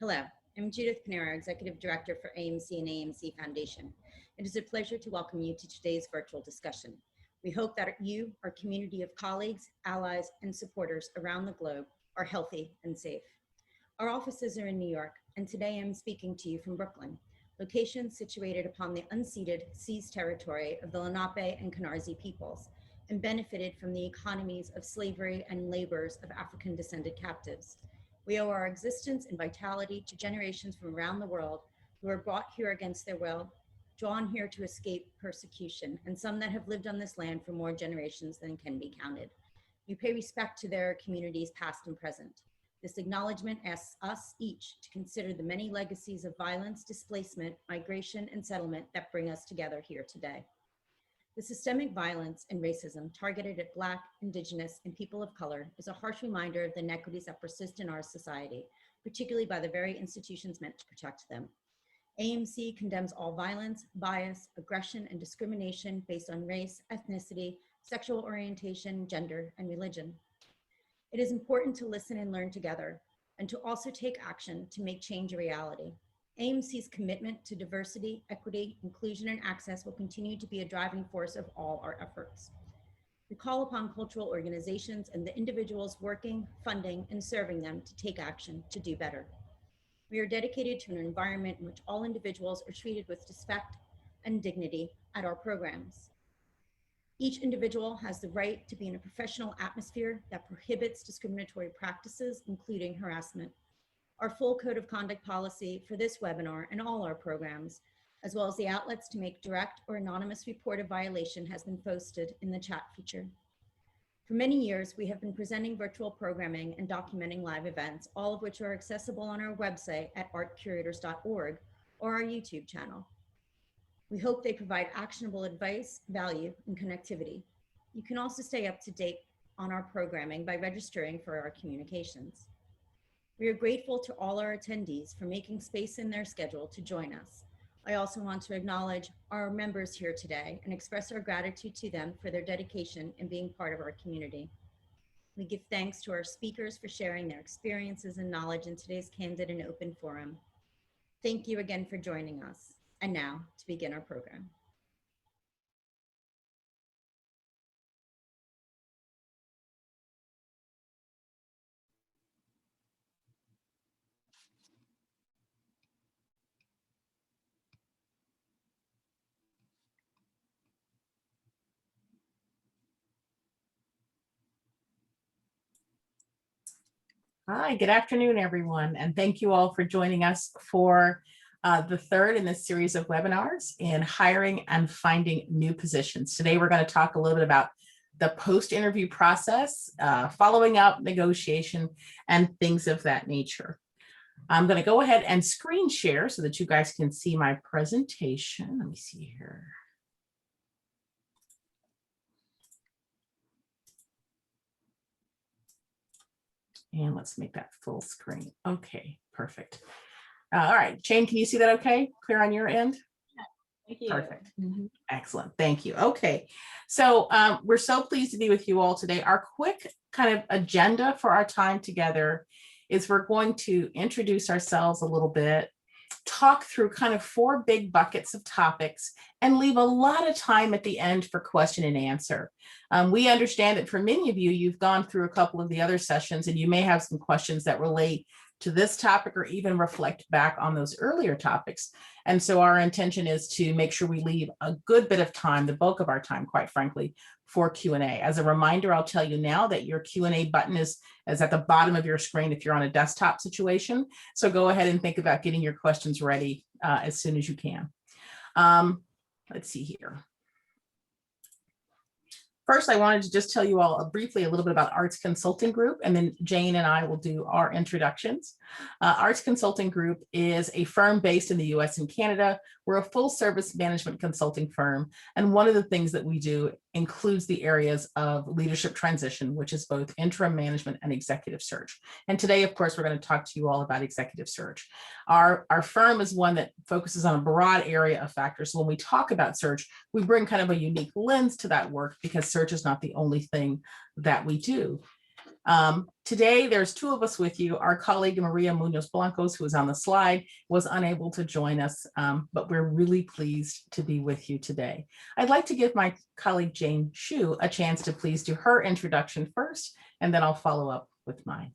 Hello, I'm Judith Panero, Executive Director for AAMC and AAMC Foundation. It is a pleasure to welcome you to today's virtual discussion. We hope that you, our community of colleagues, allies, and supporters around the globe are healthy and safe. Our offices are in New York, and today I'm speaking to you from Brooklyn, location situated upon the unceded seized territory of the Lenape and Canarsie peoples, and benefited from the economies of slavery and labors of African-descended captives. We owe our existence and vitality to generations from around the world who were brought here against their will, drawn here to escape persecution, and some that have lived on this land for more generations than can be counted. We pay respect to their communities past and present. This acknowledgement asks us each to consider the many legacies of violence, displacement, migration, and settlement that bring us together here today. The systemic violence and racism targeted at Black, Indigenous, and people of color is a harsh reminder of the inequities that persist in our society, particularly by the very institutions meant to protect them. AAMC condemns all violence, bias, aggression, and discrimination based on race, ethnicity, sexual orientation, gender, and religion. It is important to listen and learn together, and to also take action to make change a reality. AAMC's commitment to diversity, equity, inclusion, and access will continue to be a driving force of all our efforts. We call upon cultural organizations and the individuals working, funding, and serving them to take action to do better. We are dedicated to an environment in which all individuals are treated with respect and dignity at our programs. Each individual has the right to be in a professional atmosphere that prohibits discriminatory practices, including harassment. Our full code of conduct policy for this webinar and all our programs, as well as the outlets to make direct or anonymous report of violation, has been posted in the chat feature. For many years, we have been presenting virtual programming and documenting live events, all of which are accessible on our website at artcurators.org or our YouTube channel. We hope they provide actionable advice, value, and connectivity. You can also stay up to date on our programming by registering for our communications. We are grateful to all our attendees for making space in their schedule to join us. I also want to acknowledge our members here today and express our gratitude to them for their dedication in being part of our community. We give thanks to our speakers for sharing their experiences and knowledge in today's candid and open forum. Thank you again for joining us. And now to begin our program. Hi, good afternoon, everyone, and thank you all for joining us for the third in this series of webinars in hiring and finding new positions. Today, we're going to talk a little bit about the post-interview process, following up, negotiation, and things of that nature. I'm going to go ahead and screen share so that you guys can see my presentation. Let me see here. And let's make that full screen. Okay, perfect. All right, Jane, can you see that okay? Clear on your end? Thank you. Perfect. Excellent. Thank you. Okay, so we're so pleased to be with you all today. Our quick kind of agenda for our time together is we're going to introduce ourselves a little bit, talk through kind of 4 big buckets of topics, and leave a lot of time at the end for question and answer. We understand that for many of you, you've gone through a couple of the other sessions and you may have some questions that relate to this topic or even reflect back on those earlier topics. And so our intention is to make sure we leave a good bit of time, the bulk of our time, quite frankly, for Q&A. As a reminder, I'll tell you now that your Q&A button is at the bottom of your screen if you're on a desktop situation. So go ahead and think about getting your questions ready as soon as you can. Let's see here. First, I wanted to just tell you all briefly a little bit about Arts Consulting Group, and then Jane and I will do our introductions. Arts Consulting Group is a firm based in the US and Canada. We're a full service management consulting firm, and one of the things that we do includes the areas of leadership transition, which is both interim management and executive search. And today, of course, we're going to talk to you all about executive search. Our firm is one that focuses on a broad area of factors. So when we talk about search, we bring kind of a unique lens to that work because search is not the only thing that we do. Today, there's two of us with you. Our colleague Maria Munoz Blancos, who is on the slide, was unable to join us, but we're really pleased to be with you today. I'd like to give my colleague Jane Shu a chance to please do her introduction first, and then I'll follow up with mine.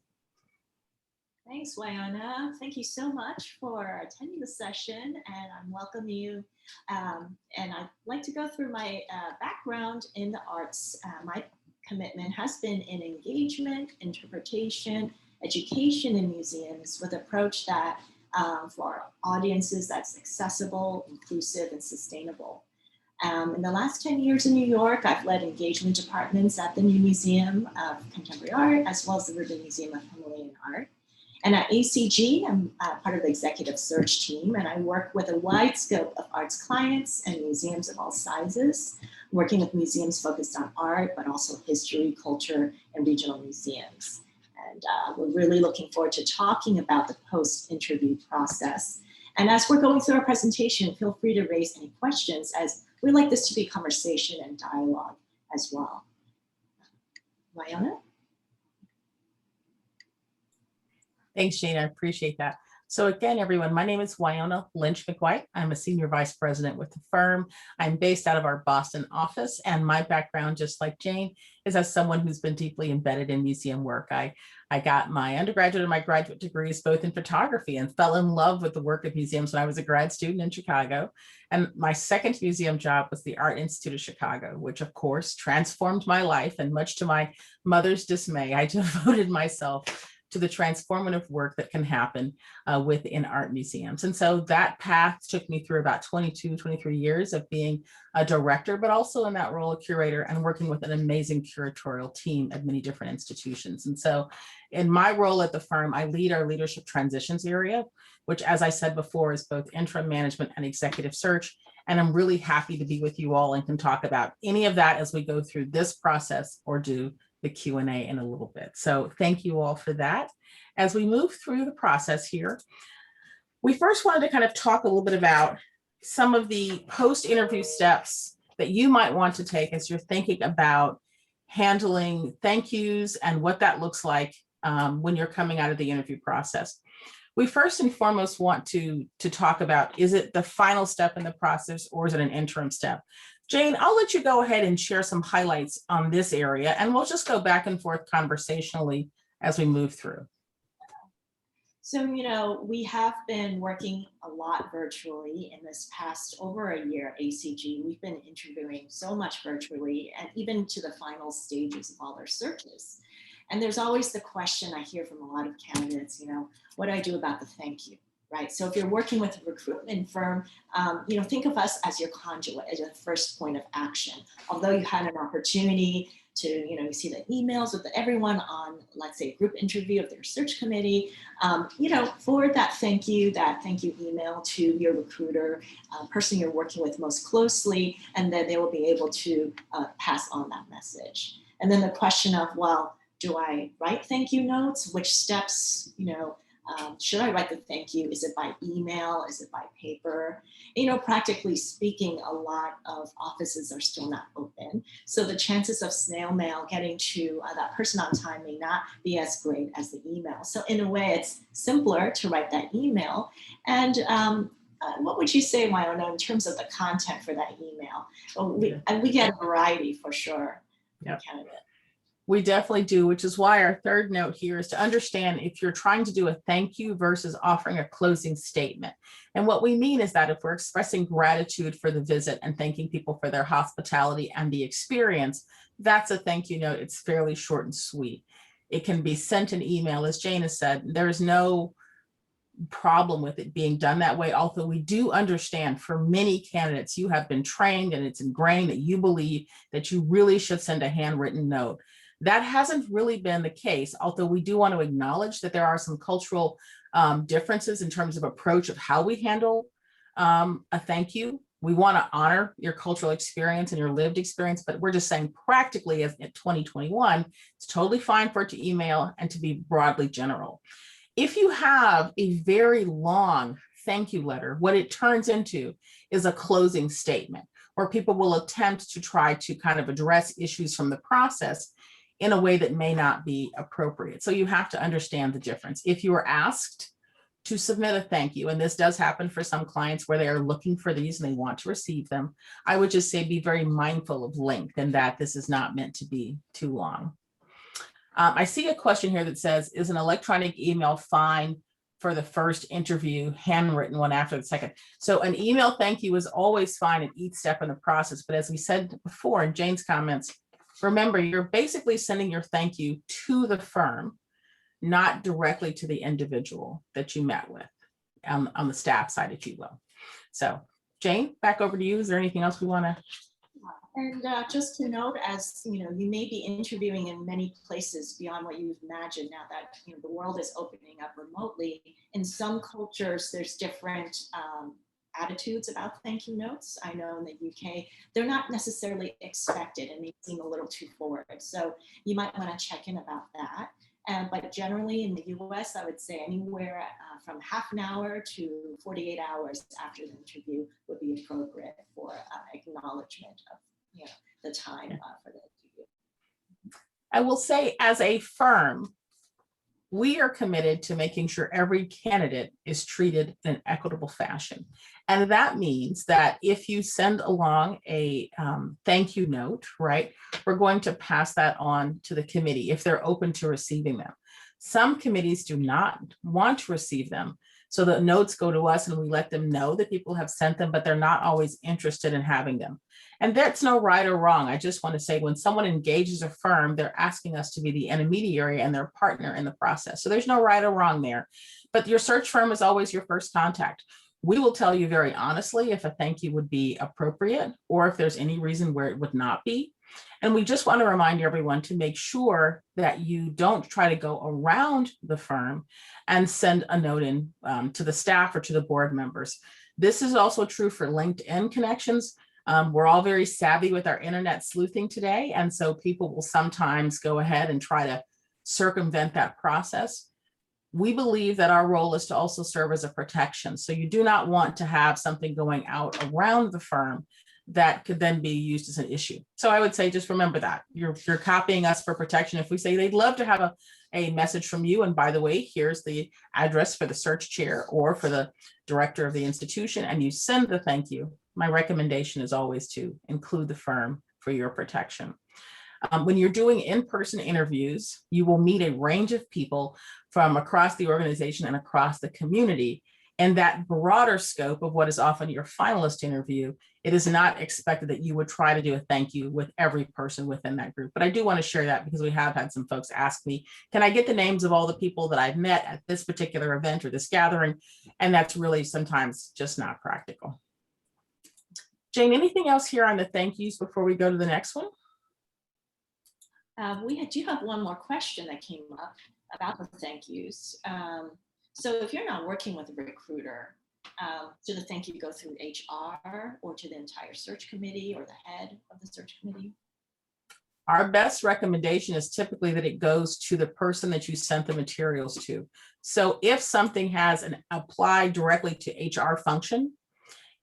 Thanks, Wyona. Thank you so much for attending the session, and I welcome you. And I'd like to go through my background in the arts. My commitment has been in engagement, interpretation, education in museums with an approach that for audiences that's accessible, inclusive, and sustainable. In the last 10 years in New York, I've led engagement departments at the New Museum of Contemporary Art, as well as the Rubin Museum of Himalayan Art. And at ACG, I'm part of the executive search team, and I work with a wide scope of arts clients and museums of all sizes, working with museums focused on art, but also history, culture, and regional museums. And we're really looking forward to talking about the post-interview process. And as we're going through our presentation, feel free to raise any questions, as we like this to be conversation and dialogue as well. Wyona? Thanks, Jane. I appreciate that. So again, everyone, my name is Wyona Lynch McWhite. I'm a senior vice president with the firm. I'm based out of our Boston office, and my background, just like Jane, is as someone who's been deeply embedded in museum work. I got my undergraduate and my graduate degrees both in photography and fell in love with the work of museums when I was a grad student in Chicago. And my second museum job was the Art Institute of Chicago, which of course transformed my life. And much to my mother's dismay, I devoted myself to the transformative work that can happen within art museums. And so that path took me through about 22, 23 years of being a director, but also in that role, a curator, and working with an amazing curatorial team at many different institutions. And so in my role at the firm, I lead our leadership transitions area, which, as I said before, is both interim management and executive search. And I'm really happy to be with you all and can talk about any of that as we go through this process or do the Q&A in a little bit. So thank you all for that. As we move through the process here, we first wanted to kind of talk a little bit about some of the post-interview steps that you might want to take as you're thinking about handling thank yous and what that looks like when you're coming out of the interview process. We first and foremost want to talk about, is it the final step in the process or is it an interim step? Jane, I'll let you go ahead and share some highlights on this area, and we'll just go back and forth conversationally as we move through. So, we have been working a lot virtually in this past over a year at ACG. We've been interviewing so much virtually, and even to the final stages of all their searches. And there's always the question I hear from a lot of candidates, what do I do about the thank you? Right. So if you're working with a recruitment firm, think of us as your conduit, as your first point of action. Although you had an opportunity to, you see the emails with everyone on, let's say, group interview of their search committee, forward that thank you email to your recruiter, person you're working with most closely, and then they will be able to pass on that message. And then the question of, well, do I write thank you notes? Which steps, should I write the thank you? Is it by email? Is it by paper? Practically speaking, a lot of offices are still not open. So the chances of snail mail getting to that person on time may not be as great as the email. So in a way, it's simpler to write that email. And what would you say, Wyona, in terms of the content for that email? Well, we get a variety for sure. Yep. Candidate. We definitely do, which is why our third note here is to understand if you're trying to do a thank you versus offering a closing statement. And what we mean is that if we're expressing gratitude for the visit and thanking people for their hospitality and the experience, that's a thank you note. It's fairly short and sweet. It can be sent an email, as Jane has said. There's no problem with it being done that way, although we do understand for many candidates, you have been trained and it's ingrained that you believe that you really should send a handwritten note. That hasn't really been the case, although we do want to acknowledge that there are some cultural differences in terms of approach of how we handle a thank you. We want to honor your cultural experience and your lived experience, but we're just saying practically as in 2021, it's totally fine for it to email and to be broadly general. If you have a very long thank you letter, what it turns into is a closing statement where people will attempt to try to kind of address issues from the process. in a way that may not be appropriate. So you have to understand the difference. If you are asked to submit a thank you, and this does happen for some clients where they are looking for these and they want to receive them, I would just say be very mindful of length and that this is not meant to be too long. I see a question here that says, is an electronic email fine for the first interview, handwritten one after the second? So an email thank you is always fine at each step in the process. But as we said before in Jane's comments, remember, you're basically sending your thank you to the firm, not directly to the individual that you met with on the staff side, if you will. So Jane, back over to you. Is there anything else we want to? And just to note, as you know, you may be interviewing in many places beyond what you've imagined now that the world is opening up remotely. In some cultures, there's different attitudes about thank you notes. I know in the UK, they're not necessarily expected and they seem a little too forward. So you might want to check in about that. But generally in the US, I would say anywhere from half an hour to 48 hours after the interview would be appropriate for acknowledgement of the time for the interview. I will say, as a firm, we are committed to making sure every candidate is treated in an equitable fashion. And that means that if you send along a thank you note, right, we're going to pass that on to the committee if they're open to receiving them. Some committees do not want to receive them. So the notes go to us and we let them know that people have sent them, but they're not always interested in having them. And that's no right or wrong. I just want to say when someone engages a firm, they're asking us to be the intermediary and their partner in the process. So there's no right or wrong there. But your search firm is always your first contact. We will tell you very honestly if a thank you would be appropriate or if there's any reason where it would not be. And we just want to remind everyone to make sure that you don't try to go around the firm and send a note in to the staff or to the board members. This is also true for LinkedIn connections. We're all very savvy with our internet sleuthing today. And so people will sometimes go ahead and try to circumvent that process. We believe that our role is to also serve as a protection. So you do not want to have something going out around the firm that could then be used as an issue. So I would say, just remember that you're copying us for protection. If we say they'd love to have a message from you, and by the way, here's the address for the search chair or for the director of the institution, and you send the thank you, my recommendation is always to include the firm for your protection. When you're doing in-person interviews, you will meet a range of people from across the organization and across the community. And that broader scope of what is often your finalist interview, it is not expected that you would try to do a thank you with every person within that group. But I do want to share that because we have had some folks ask me, can I get the names of all the people that I've met at this particular event or this gathering? And that's really sometimes just not practical. Jane, anything else here on the thank yous before we go to the next one? We do have one more question that came up about the thank yous. So if you're not working with a recruiter, do the thank you go through HR or to the entire search committee or the head of the search committee? Our best recommendation is typically that it goes to the person that you sent the materials to. So if something has an applied directly to HR function,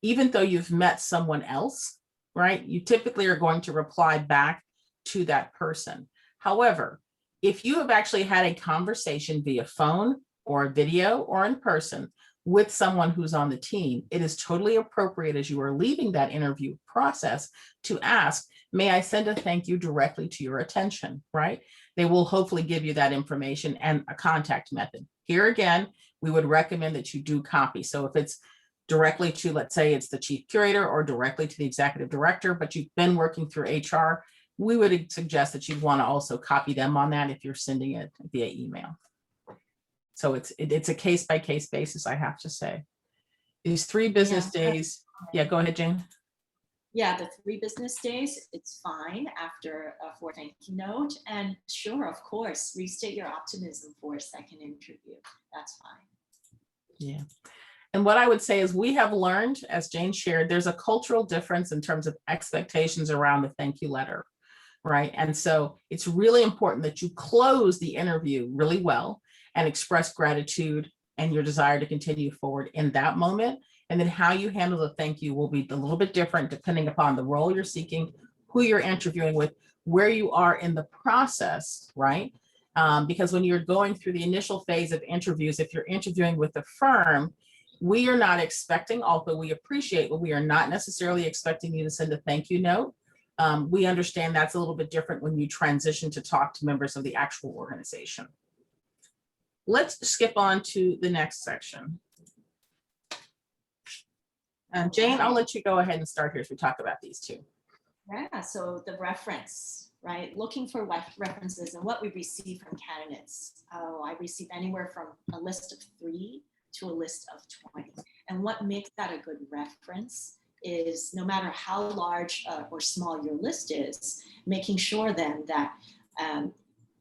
even though you've met someone else, right, you typically are going to reply back to that person. However, if you have actually had a conversation via phone or video or in person with someone who's on the team, it is totally appropriate as you are leaving that interview process to ask, may I send a thank you directly to your attention, right? They will hopefully give you that information and a contact method. Here again, we would recommend that you do copy. So if it's directly to, let's say it's the chief curator or directly to the executive director, but you've been working through HR, we would suggest that you'd want to also copy them on that if you're sending it via email. So it's a case by case basis, I have to say. These 3 business days. Yeah, go ahead, Jane. Yeah, the 3 business days, it's fine after a 4 thank you note. And sure, of course, restate your optimism for a second interview. That's fine. Yeah. And what I would say is we have learned, as Jane shared, there's a cultural difference in terms of expectations around the thank you letter, right? And so it's really important that you close the interview really well and express gratitude and your desire to continue forward in that moment. And then how you handle the thank you will be a little bit different depending upon the role you're seeking, who you're interviewing with, where you are in the process, right? Because when you're going through the initial phase of interviews, if you're interviewing with a firm, we are not expecting, although we appreciate, but we are not necessarily expecting you to send a thank you note. We understand that's a little bit different when you transition to talk to members of the actual organization. Let's skip on to the next section. Jane, I'll let you go ahead and start here as we talk about these two. Yeah, so the reference, right? Looking for references and what we receive from candidates. Oh, I receive anywhere from a list of 3 to a list of 20. And what makes that a good reference is no matter how large or small your list is, making sure then that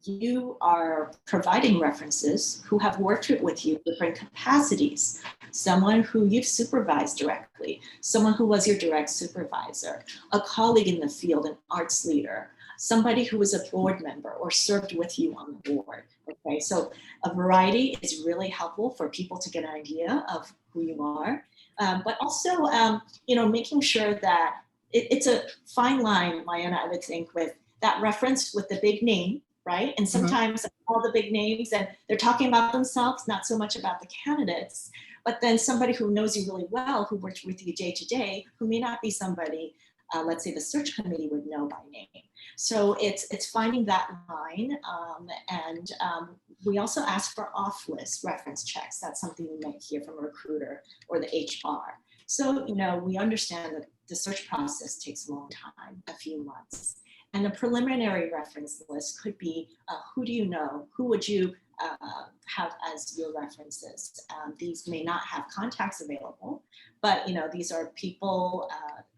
you are providing references who have worked with you in different capacities. Someone who you've supervised directly, someone who was your direct supervisor, a colleague in the field, an arts leader, somebody who was a board member or served with you on the board. Okay, so a variety is really helpful for people to get an idea of who you are, but also, making sure that it's a fine line, Mayana, I would think, with that reference with the big name, right? And sometimes all the big names and they're talking about themselves, not so much about the candidates, but then somebody who knows you really well, who works with you day to day, who may not be somebody, let's say the search committee would know by name. So it's finding that line. And we also ask for off-list reference checks. That's something you might hear from a recruiter or the HR. So, we understand that the search process takes a long time, a few months. And a preliminary reference list could be, who do you know? Who would you have as your references? These may not have contacts available, but these are people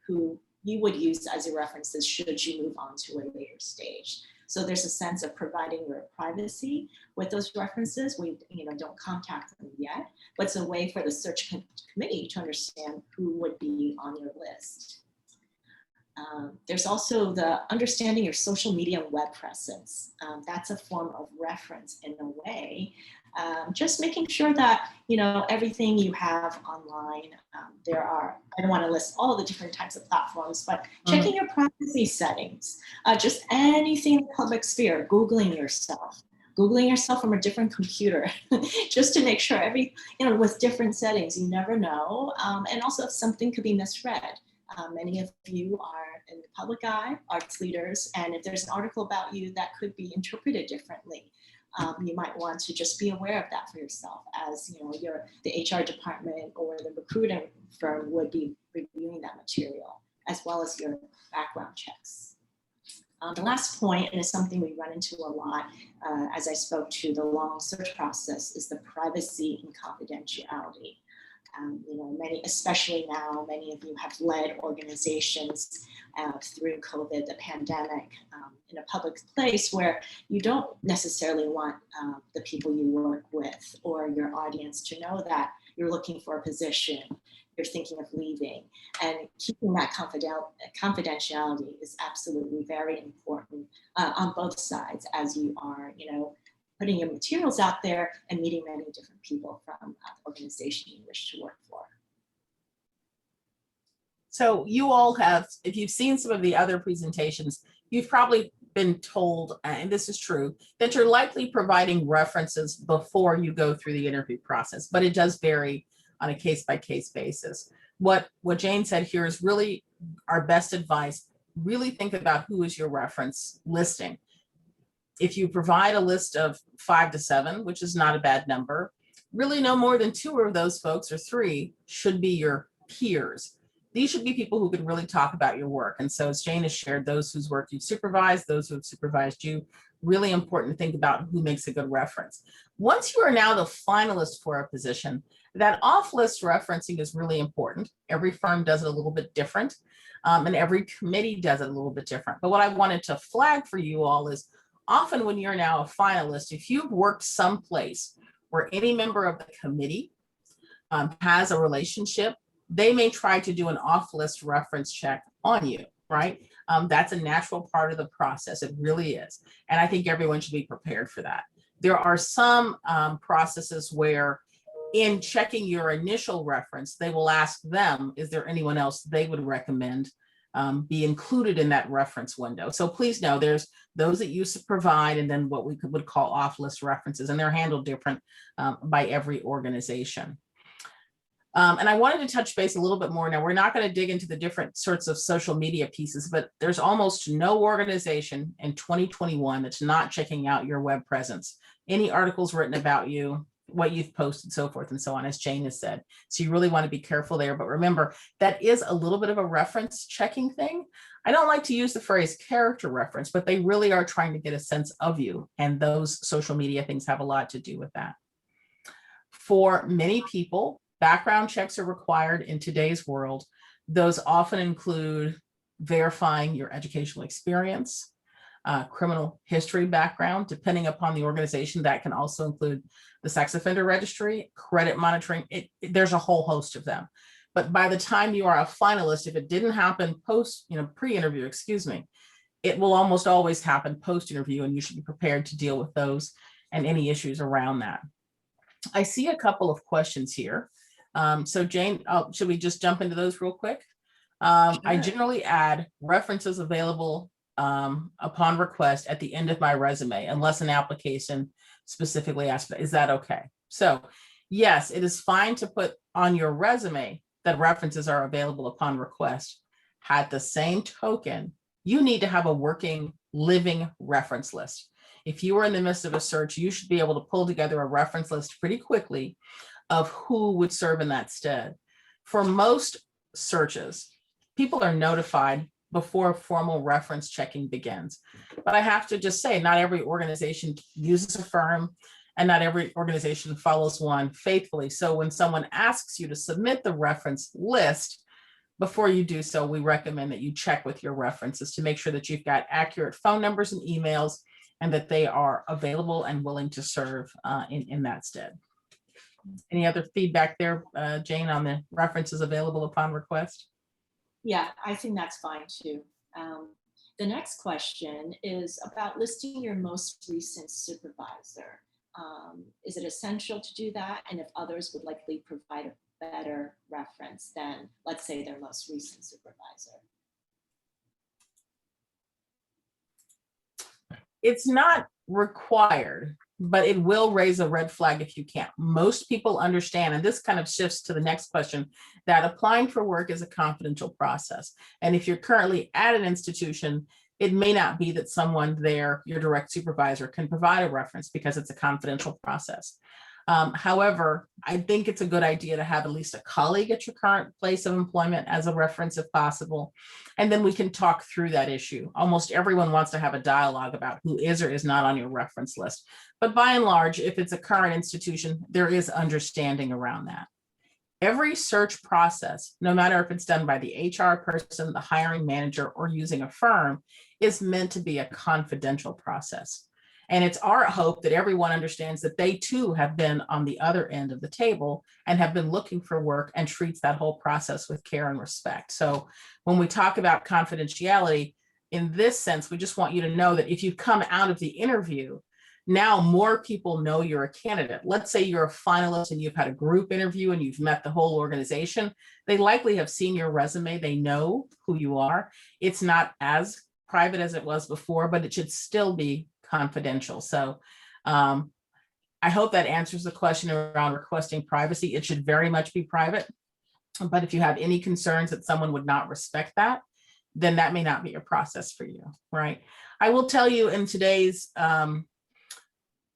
who you would use as your references should you move on to a later stage. So there's a sense of providing your privacy with those references. We don't contact them yet, but it's a way for the search committee to understand who would be on your list. There's also the understanding your social media and web presence. That's a form of reference in a way. Just making sure that, everything you have online, I don't want to list all the different types of platforms, but checking your privacy settings, just anything in the public sphere, Googling yourself from a different computer, just to make sure with different settings, you never know. And also if something could be misread. Many of you are in the public eye, arts leaders, and if there's an article about you that could be interpreted differently, you might want to just be aware of that for yourself as the HR department or the recruiting firm would be reviewing that material, as well as your background checks. The last point, and it's something we run into a lot as I spoke to the long search process, is the privacy and confidentiality. Especially now, many of you have led organizations through COVID, the pandemic, in a public place where you don't necessarily want the people you work with or your audience to know that you're looking for a position, you're thinking of leaving, and keeping that confidentiality is absolutely very important on both sides as you are, putting your materials out there and meeting many different people from the organization you wish to work for. So you all have, if you've seen some of the other presentations, you've probably been told, and this is true, that you're likely providing references before you go through the interview process, but it does vary on a case-by-case basis. What Jane said here is really our best advice. Really think about who is your reference listing. If you provide a list of 5 to 7, which is not a bad number, really no more than 2 of those folks or 3 should be your peers. These should be people who can really talk about your work. And so as Jane has shared, those whose work you've supervised, those who have supervised you, really important to think about who makes a good reference. Once you are now the finalist for a position, that off-list referencing is really important. Every firm does it a little bit different, and every committee does it a little bit different. But what I wanted to flag for you all is often when you're now a finalist, if you've worked someplace where any member of the committee has a relationship, they may try to do an off-list reference check on you, right? That's a natural part of the process. It really is. And I think everyone should be prepared for that. There are some processes where in checking your initial reference, they will ask them, is there anyone else they would recommend be included in that reference window. So please know there's those that you provide, and then what we would call off-list references, and they're handled different by every organization. And I wanted to touch base a little bit more. Now, we're not going to dig into the different sorts of social media pieces, but there's almost no organization in 2021 that's not checking out your web presence. Any articles written about you, what you've posted, so forth and so on, as Jane has said. So you really want to be careful there. But remember, that is a little bit of a reference checking thing. I don't like to use the phrase character reference, but they really are trying to get a sense of you. And those social media things have a lot to do with that. For many people, background checks are required in today's world. Those often include verifying your educational experience, criminal history background. Depending upon the organization, that can also include the sex offender registry, credit monitoring. There's a whole host of them. But by the time you are a finalist, if it didn't happen pre-interview, it will almost always happen post-interview, and you should be prepared to deal with those and any issues around that. I see a couple of questions here. So Jane, should we just jump into those real quick? Sure. I generally add references available upon request at the end of my resume, unless an application specifically asks for that. Is that okay? So yes, it is fine to put on your resume that references are available upon request. At the same token, you need to have a working, living reference list. If you are in the midst of a search, you should be able to pull together a reference list pretty quickly of who would serve in that stead. For most searches, people are notified before formal reference checking begins. But I have to just say, not every organization uses a firm, and not every organization follows one faithfully. So when someone asks you to submit the reference list, before you do so, we recommend that you check with your references to make sure that you've got accurate phone numbers and emails, and that they are available and willing to serve in that stead. Any other feedback there, Jane, on the references available upon request? Yeah, I think that's fine too. The next question is about listing your most recent supervisor. Is it essential to do that? And if others would likely provide a better reference than, let's say, their most recent supervisor? It's not required, but it will raise a red flag if you can't. Most people understand, and this kind of shifts to the next question, that applying for work is a confidential process. And if you're currently at an institution, it may not be that someone there, your direct supervisor, can provide a reference because it's a confidential process. However, I think it's a good idea to have at least a colleague at your current place of employment as a reference if possible. And then we can talk through that issue. Almost everyone wants to have a dialogue about who is or is not on your reference list. But by and large, if it's a current institution, there is understanding around that. Every search process, no matter if it's done by the HR person, the hiring manager, or using a firm, is meant to be a confidential process. And it's our hope that everyone understands that they too have been on the other end of the table and have been looking for work, and treats that whole process with care and respect. So when we talk about confidentiality, in this sense, we just want you to know that if you come out of the interview, now more people know you're a candidate. Let's say you're a finalist and you've had a group interview and you've met the whole organization. They likely have seen your resume. They know who you are. It's not as private as it was before, but it should still be confidential. So I hope that answers the question around requesting privacy. It should very much be private. But if you have any concerns that someone would not respect that, then that may not be a process for you, right? I will tell you, in today's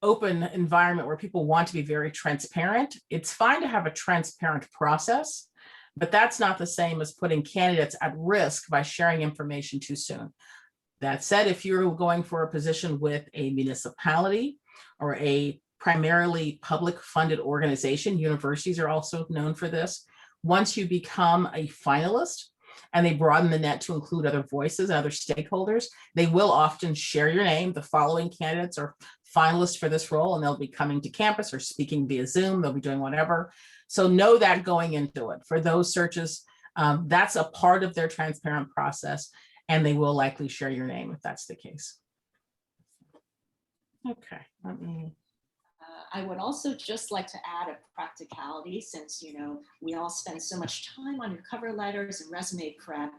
open environment where people want to be very transparent, it's fine to have a transparent process, but that's not the same as putting candidates at risk by sharing information too soon. That said, if you're going for a position with a municipality or a primarily public funded organization, universities are also known for this. Once you become a finalist and they broaden the net to include other voices and other stakeholders, they will often share your name. The following candidates are finalists for this role, and they'll be coming to campus or speaking via Zoom. They'll be doing whatever. So know that going into it. For those searches, that's a part of their transparent process, and they will likely share your name if that's the case. Okay, let me. I would also just like to add a practicality, since, you know, we all spend so much time on your cover letters and resume prep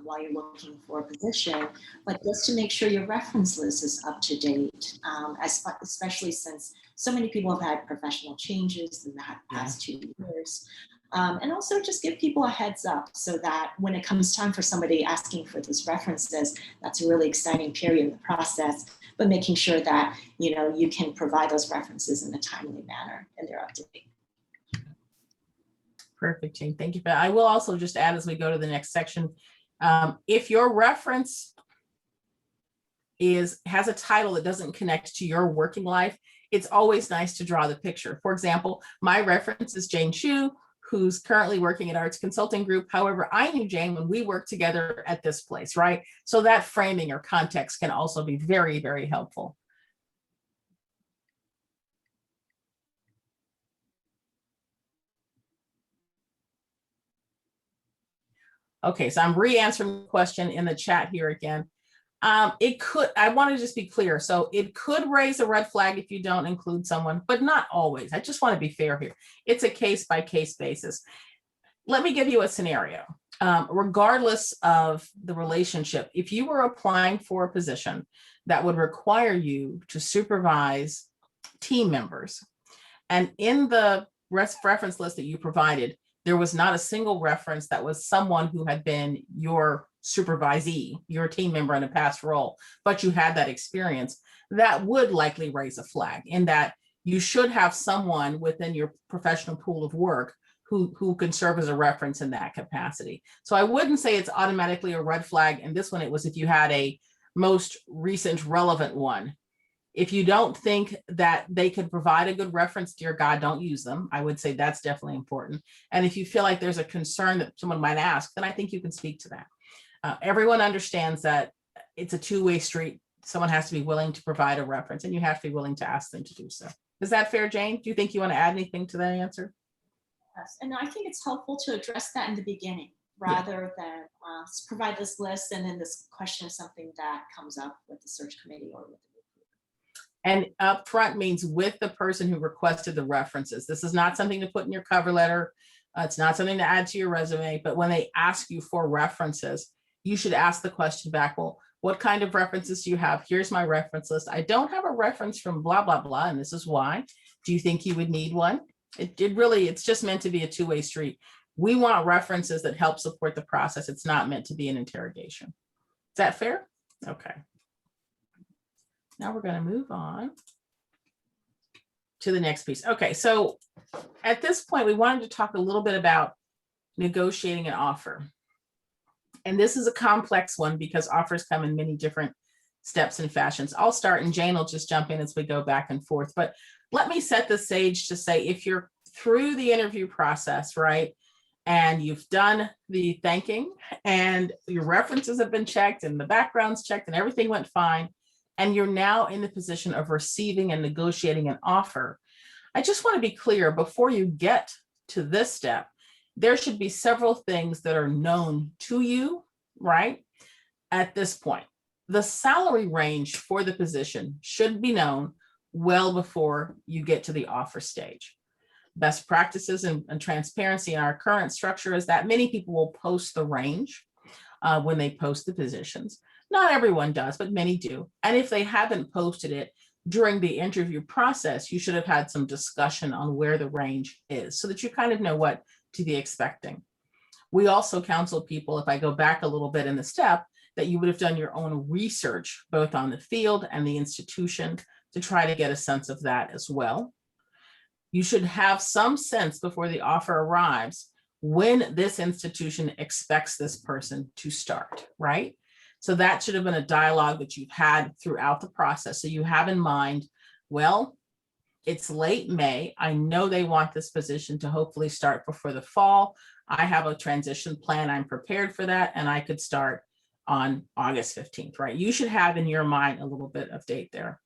while you're looking for a position, but just to make sure your reference list is up to date, especially since so many people have had professional changes in the past 2 years. And also just give people a heads up so that when it comes time for somebody asking for those references, that's a really exciting period in the process, but making sure that, you know, you can provide those references in a timely manner and they're up to date. Perfect, Jane. Thank you for that. I will also just add, as we go to the next section, if your reference has a title that doesn't connect to your working life, it's always nice to draw the picture. For example, my reference is Jane Chu, who's currently working at Arts Consulting Group. However, I knew Jane when we worked together at this place, right? So that framing or context can also be very, very helpful. Okay, so I'm re-answering the question in the chat here again. I want to just be clear. So it could raise a red flag if you don't include someone, but not always. I just want to be fair here. It's a case-by-case basis. Let me give you a scenario. Regardless of the relationship, if you were applying for a position that would require you to supervise team members, and in the reference list that you provided, there was not a single reference that was someone who had been your supervisee, your team member in a past role, but you had that experience, that would likely raise a flag, in that you should have someone within your professional pool of work who can serve as a reference in that capacity. So I wouldn't say it's automatically a red flag. And this one, it was if you had a most recent relevant one. If you don't think that they could provide a good reference, dear God, don't use them. I would say that's definitely important. And if you feel like there's a concern that someone might ask, then I think you can speak to that. Everyone understands that it's a two-way street. Someone has to be willing to provide a reference, and you have to be willing to ask them to do so. Is that fair, Jane? Do you think you want to add anything to that answer? Yes, and I think it's helpful to address that in the beginning rather than provide this list and then this question is something that comes up with the search committee or with the recruiter. And upfront means with the person who requested the references. This is not something to put in your cover letter. It's not something to add to your resume, but when they ask you for references, you should ask the question back, well, what kind of references do you have? Here's my reference list. I don't have a reference from blah, blah, blah, and this is why. Do you think you would need one? It's just meant to be a two-way street. We want references that help support the process. It's not meant to be an interrogation. Is that fair? Okay. Now we're going to move on to the next piece. Okay, so at this point, we wanted to talk a little bit about negotiating an offer. And this is a complex one because offers come in many different steps and fashions. I'll start and Jane will just jump in as we go back and forth. But let me set the stage to say, if you're through the interview process, right, and you've done the thanking and your references have been checked and the background's checked and everything went fine, and you're now in the position of receiving and negotiating an offer, I just want to be clear, before you get to this step, there should be several things that are known to you, right, at this point. The salary range for the position should be known well before you get to the offer stage. Best practices and transparency in our current structure is that many people will post the range when they post the positions. Not everyone does, but many do. And if they haven't posted it during the interview process, you should have had some discussion on where the range is so that you kind of know what to be expecting. We also counsel people, if I go back a little bit in the step, that you would have done your own research, both on the field and the institution, to try to get a sense of that as well. You should have some sense before the offer arrives when this institution expects this person to start, right? So that should have been a dialogue that you've had throughout the process. So you have in mind, well, it's late May. I know they want this position to hopefully start before the fall. I have a transition plan. I'm prepared for that. And I could start on August 15th, right? You should have in your mind a little bit of date there.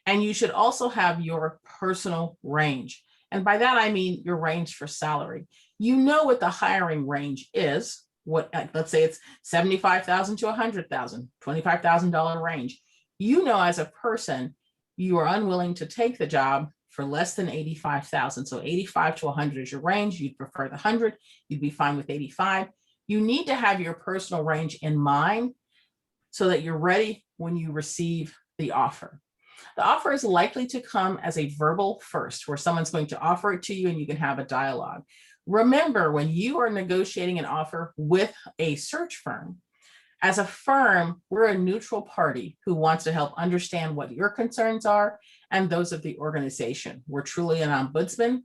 And you should also have your personal range. And by that, I mean your range for salary. You know what the hiring range is. What, let's say it's $75,000 to $100,000, $25,000 range. You know, as a person, you are unwilling to take the job for less than 85,000. So 85 to 100 is your range. You'd prefer the 100. You'd be fine with 85. You need to have your personal range in mind so that you're ready when you receive the offer. The offer is likely to come as a verbal first, where someone's going to offer it to you and you can have a dialogue. Remember, when you are negotiating an offer with a search firm, as a firm, we're a neutral party who wants to help understand what your concerns are and those of the organization. We're truly an ombudsman.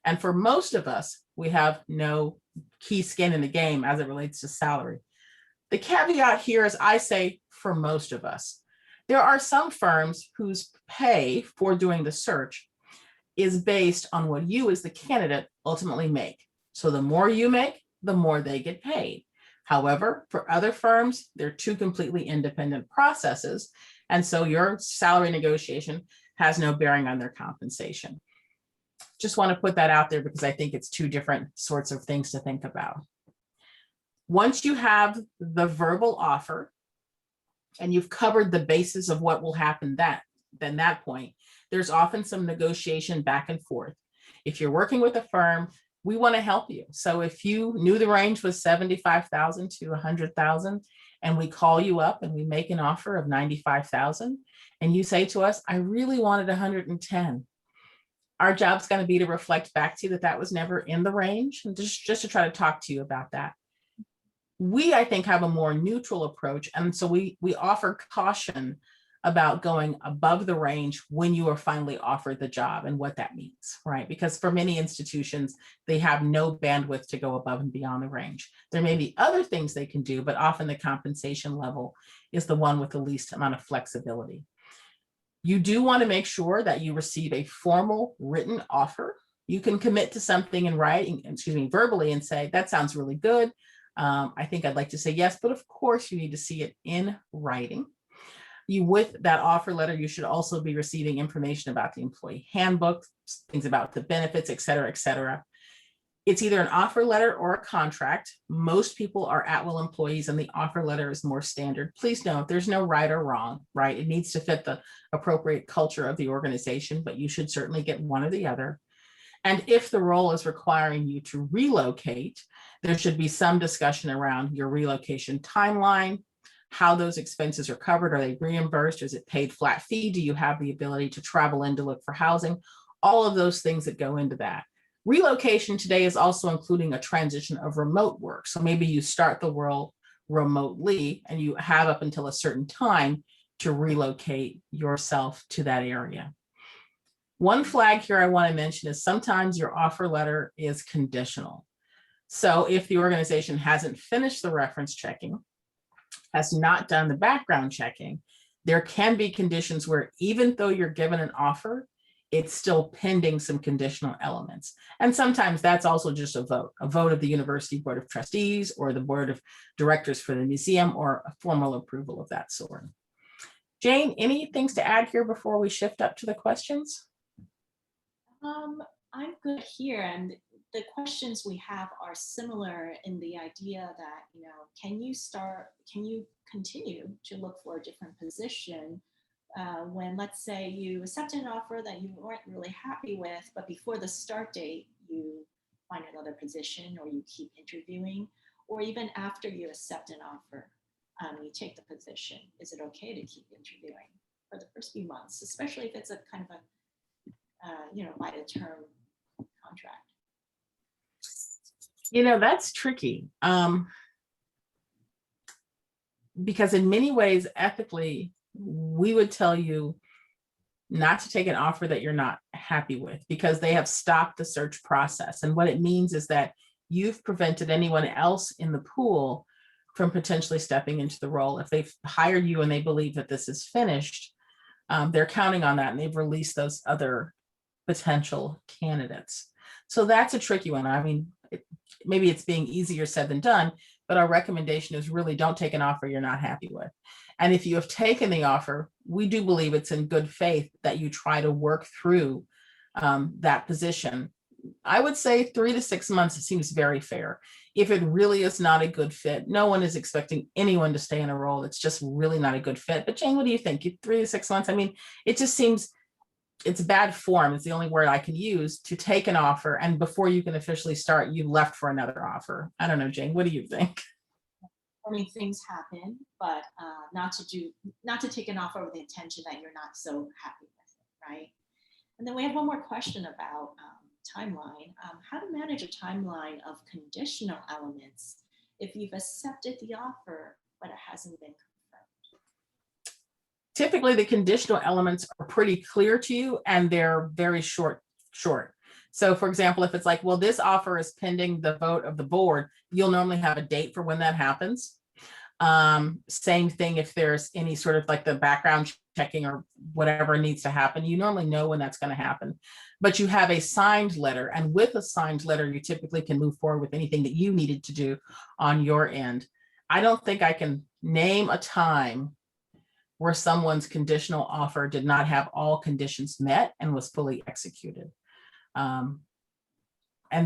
And for most of us, we have no key skin in the game as it relates to salary. The caveat here is I say for most of us. There are some firms whose pay for doing the search is based on what you as the candidate ultimately make. So the more you make, the more they get paid. However, for other firms, they're two completely independent processes. And so your salary negotiation has no bearing on their compensation. Just want to put that out there because I think it's two different sorts of things to think about. Once you have the verbal offer and you've covered the basis of what will happen then that point, there's often some negotiation back and forth. If you're working with a firm, we want to help you. So if you knew the range was 75,000 to 100,000 and we call you up and we make an offer of 95,000 and you say to us, I really wanted 110. Our job's going to be to reflect back to you that that was never in the range and just to try to talk to you about that. We, I think, have a more neutral approach. And so we offer caution about going above the range when you are finally offered the job and what that means, right? Because for many institutions, they have no bandwidth to go above and beyond the range. There may be other things they can do, but often the compensation level is the one with the least amount of flexibility. You do want to make sure that you receive a formal written offer. You can commit to something in writing, verbally, and say, that sounds really good. I think I'd like to say yes, but of course you need to see it in writing. With that offer letter, you should also be receiving information about the employee handbook, things about the benefits, et cetera, et cetera. It's either an offer letter or a contract. Most people are at-will employees and the offer letter is more standard. Please note, there's no right or wrong, right? It needs to fit the appropriate culture of the organization, but you should certainly get one or the other. And if the role is requiring you to relocate, there should be some discussion around your relocation timeline, how those expenses are covered. Are they reimbursed? Is it paid flat fee? Do you have the ability to travel in to look for housing? All of those things that go into that. Relocation today is also including a transition of remote work. So maybe you start the role remotely and you have up until a certain time to relocate yourself to that area. One flag here I want to mention is sometimes your offer letter is conditional. So if the organization hasn't finished the reference checking, has not done the background checking, there can be conditions where even though you're given an offer, it's still pending some conditional elements. And sometimes that's also just a vote of the University Board of Trustees or the Board of Directors for the museum or a formal approval of that sort. Jane, any things to add here before we shift up to the questions? I'm good here. And the questions we have are similar in the idea that, can you continue to look for a different position when, let's say, you accept an offer that you weren't really happy with, but before the start date, you find another position or you keep interviewing, or even after you accept an offer, you take the position. Is it okay to keep interviewing for the first few months, especially if it's a kind of a, by a term contract? That's tricky because in many ways, ethically, we would tell you not to take an offer that you're not happy with because they have stopped the search process. And what it means is that you've prevented anyone else in the pool from potentially stepping into the role. If they've hired you and they believe that this is finished, they're counting on that and they've released those other potential candidates. So that's a tricky one. I mean, maybe it's being easier said than done, but our recommendation is really don't take an offer you're not happy with. And if you have taken the offer, we do believe it's in good faith that you try to work through that position. I would say 3 to 6 months seems very fair. If it really is not a good fit, no one is expecting anyone to stay in a role that's just really not a good fit. But Jane, what do you think? 3 to 6 months? I mean, it just seems it's bad form, it's the only word I can use, to take an offer and before you can officially start, you left for another offer. I don't know, Jane, what do you think? I mean, things happen, but not to take an offer with the intention that you're not so happy with it, right? And then we have one more question about timeline. How to manage a timeline of conditional elements if you've accepted the offer, but it hasn't been confirmed? Typically, the conditional elements are pretty clear to you and they're very short. So for example, if it's like, well, this offer is pending the vote of the board, you'll normally have a date for when that happens. Same thing if there's any sort of like the background checking or whatever needs to happen, you normally know when that's going to happen. But you have a signed letter, and with a signed letter, you typically can move forward with anything that you needed to do on your end. I don't think I can name a time where someone's conditional offer did not have all conditions met and was fully executed. And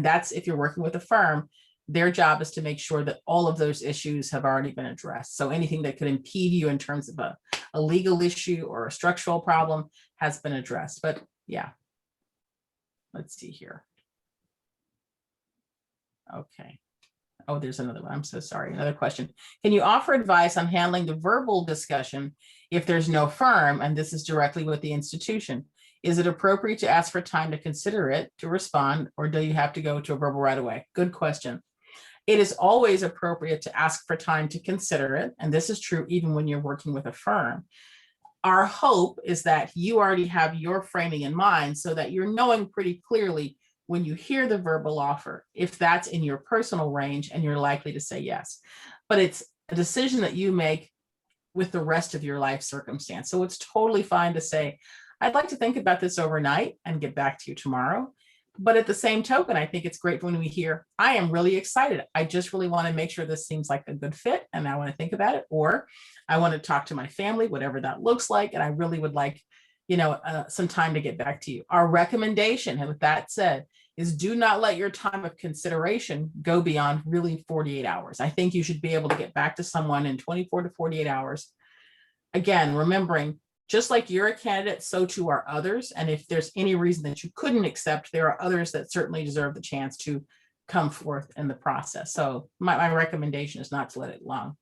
that's if you're working with a firm, their job is to make sure that all of those issues have already been addressed. So anything that could impede you in terms of a legal issue or a structural problem has been addressed. But yeah, let's see here. Okay. Oh, there's another one. I'm so sorry. Another question. Can you offer advice on handling the verbal discussion if there's no firm, and this is directly with the institution? Is it appropriate to ask for time to consider it, to respond, or do you have to go to a verbal right away? Good question. It is always appropriate to ask for time to consider it, and this is true even when you're working with a firm. Our hope is that you already have your framing in mind so that you're knowing pretty clearly when you hear the verbal offer, if that's in your personal range and you're likely to say yes. But it's a decision that you make with the rest of your life circumstance. So it's totally fine to say, I'd like to think about this overnight and get back to you tomorrow. But at the same token, I think it's great when we hear, I am really excited. I just really want to make sure this seems like a good fit and I want to think about it. Or I want to talk to my family, whatever that looks like. And I really would like, some time to get back to you. Our recommendation, and with that said, is do not let your time of consideration go beyond really 48 hours. I think you should be able to get back to someone in 24 to 48 hours. Again, remembering, just like you're a candidate, so too are others. And if there's any reason that you couldn't accept, there are others that certainly deserve the chance to come forth in the process. So my recommendation is not to let it long.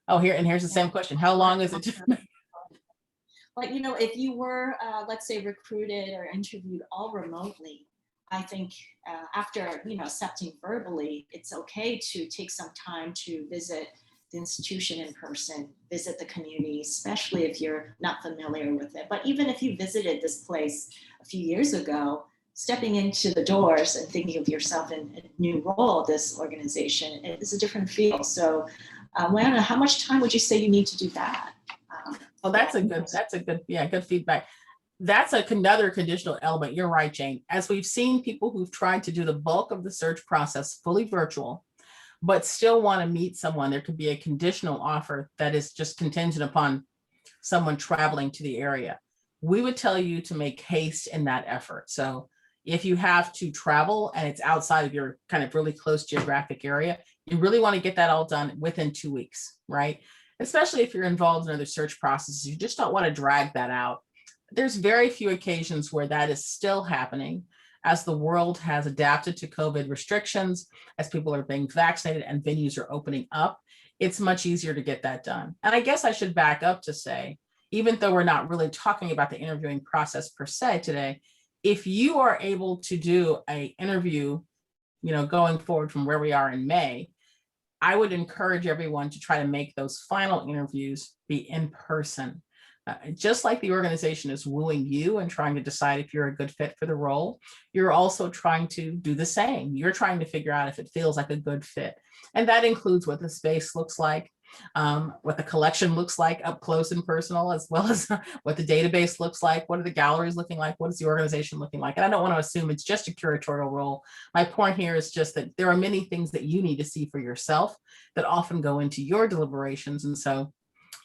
Oh, here's the same question. How long is it? But if you were, let's say, recruited or interviewed all remotely, I think after accepting verbally, it's okay to take some time to visit the institution in person, visit the community, especially if you're not familiar with it. But even if you visited this place a few years ago, stepping into the doors and thinking of yourself in a new role, this organization, it is a different feel. So I don't know, how much time would you say you need to do that? Well, that's a good feedback. That's another conditional element. You're right, Jane. As we've seen people who've tried to do the bulk of the search process fully virtual, but still want to meet someone, there could be a conditional offer that is just contingent upon someone traveling to the area. We would tell you to make haste in that effort. So if you have to travel and it's outside of your kind of really close geographic area, you really want to get that all done within 2 weeks, right? Especially if you're involved in other search processes, you just don't want to drag that out. There's very few occasions where that is still happening as the world has adapted to COVID restrictions, as people are being vaccinated and venues are opening up. It's much easier to get that done. And I guess I should back up to say, even though we're not really talking about the interviewing process per se today, if you are able to do an interview, going forward from where we are in May, I would encourage everyone to try to make those final interviews be in person. Just like the organization is wooing you and trying to decide if you're a good fit for the role, you're also trying to do the same. You're trying to figure out if it feels like a good fit. And that includes what the space looks like, what the collection looks like up close and personal, as well as what the database looks like, what are the galleries looking like, what is the organization looking like. And I don't want to assume it's just a curatorial role. My point here is just that there are many things that you need to see for yourself that often go into your deliberations. And so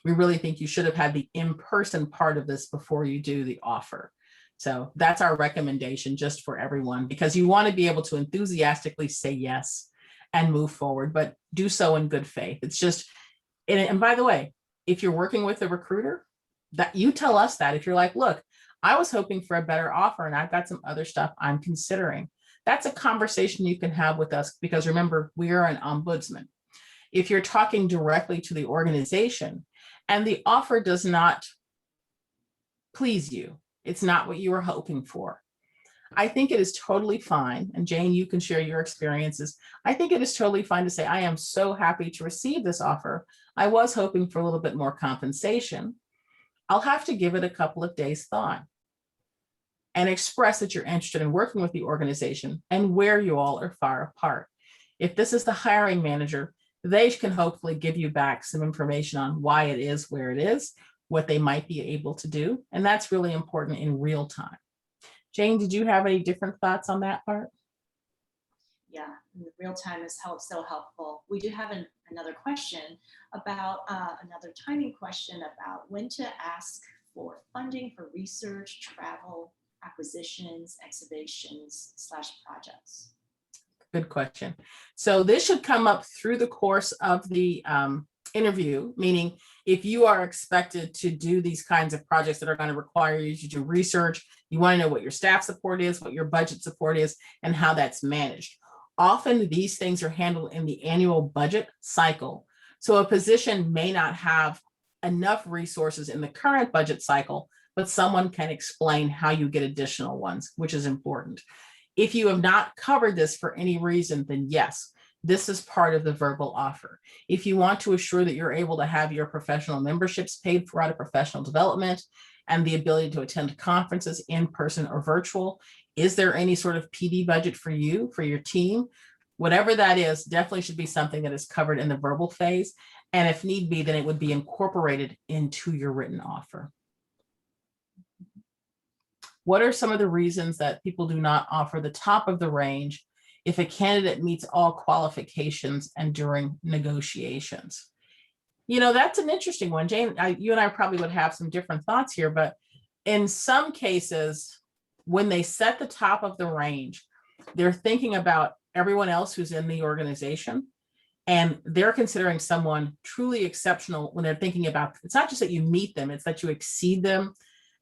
we really think you should have had the in-person part of this before you do the offer. So that's our recommendation just for everyone, because you want to be able to enthusiastically say yes and move forward, but do so in good faith. It's just, and by the way, if you're working with a recruiter, that you tell us that if you're like, look, I was hoping for a better offer and I've got some other stuff I'm considering. That's a conversation you can have with us because remember, we are an ombudsman. If you're talking directly to the organization and the offer does not please you, it's not what you were hoping for, I think it is totally fine. And Jane, you can share your experiences. I think it is totally fine to say, I am so happy to receive this offer. I was hoping for a little bit more compensation. I'll have to give it a couple of days thought and express that you're interested in working with the organization and where you all are far apart. If this is the hiring manager, they can hopefully give you back some information on why it is where it is, what they might be able to do. And that's really important in real time. Jane, did you have any different thoughts on that part? Yeah, real time is so helpful. We do have another question about another timing question about when to ask for funding for research, travel, acquisitions, exhibitions / projects. Good question. So this should come up through the course of the interview, meaning if you are expected to do these kinds of projects that are going to require you to do research, you want to know what your staff support is, what your budget support is, and how that's managed. Often these things are handled in the annual budget cycle. So a position may not have enough resources in the current budget cycle, but someone can explain how you get additional ones, which is important. If you have not covered this for any reason, then yes, this is part of the verbal offer. If you want to assure that you're able to have your professional memberships paid for out of professional development and the ability to attend conferences in person or virtual, is there any sort of PD budget for you, for your team? Whatever that is, definitely should be something that is covered in the verbal phase. And if need be, then it would be incorporated into your written offer. What are some of the reasons that people do not offer the top of the range if a candidate meets all qualifications and during negotiations? You know, that's an interesting one. Jane, you and I probably would have some different thoughts here, but in some cases, when they set the top of the range, they're thinking about everyone else who's in the organization, and they're considering someone truly exceptional when they're thinking about, it's not just that you meet them, it's that you exceed them.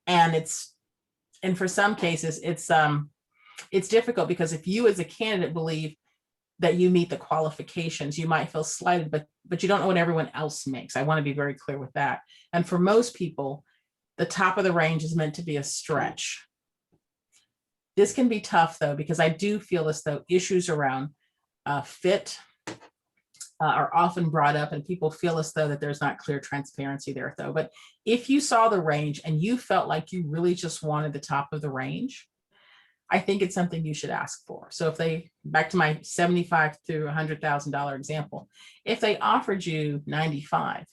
And for some cases, it's difficult because if you as a candidate believe that you meet the qualifications, you might feel slighted, but you don't know what everyone else makes. I want to be very clear with that. And for most people, the top of the range is meant to be a stretch. This can be tough though, because I do feel as though issues around fit are often brought up and people feel as though that there's not clear transparency there though. But if you saw the range and you felt like you really just wanted the top of the range, I think it's something you should ask for. So if they, back to my $75,000 to $100,000 example, if they offered you 95,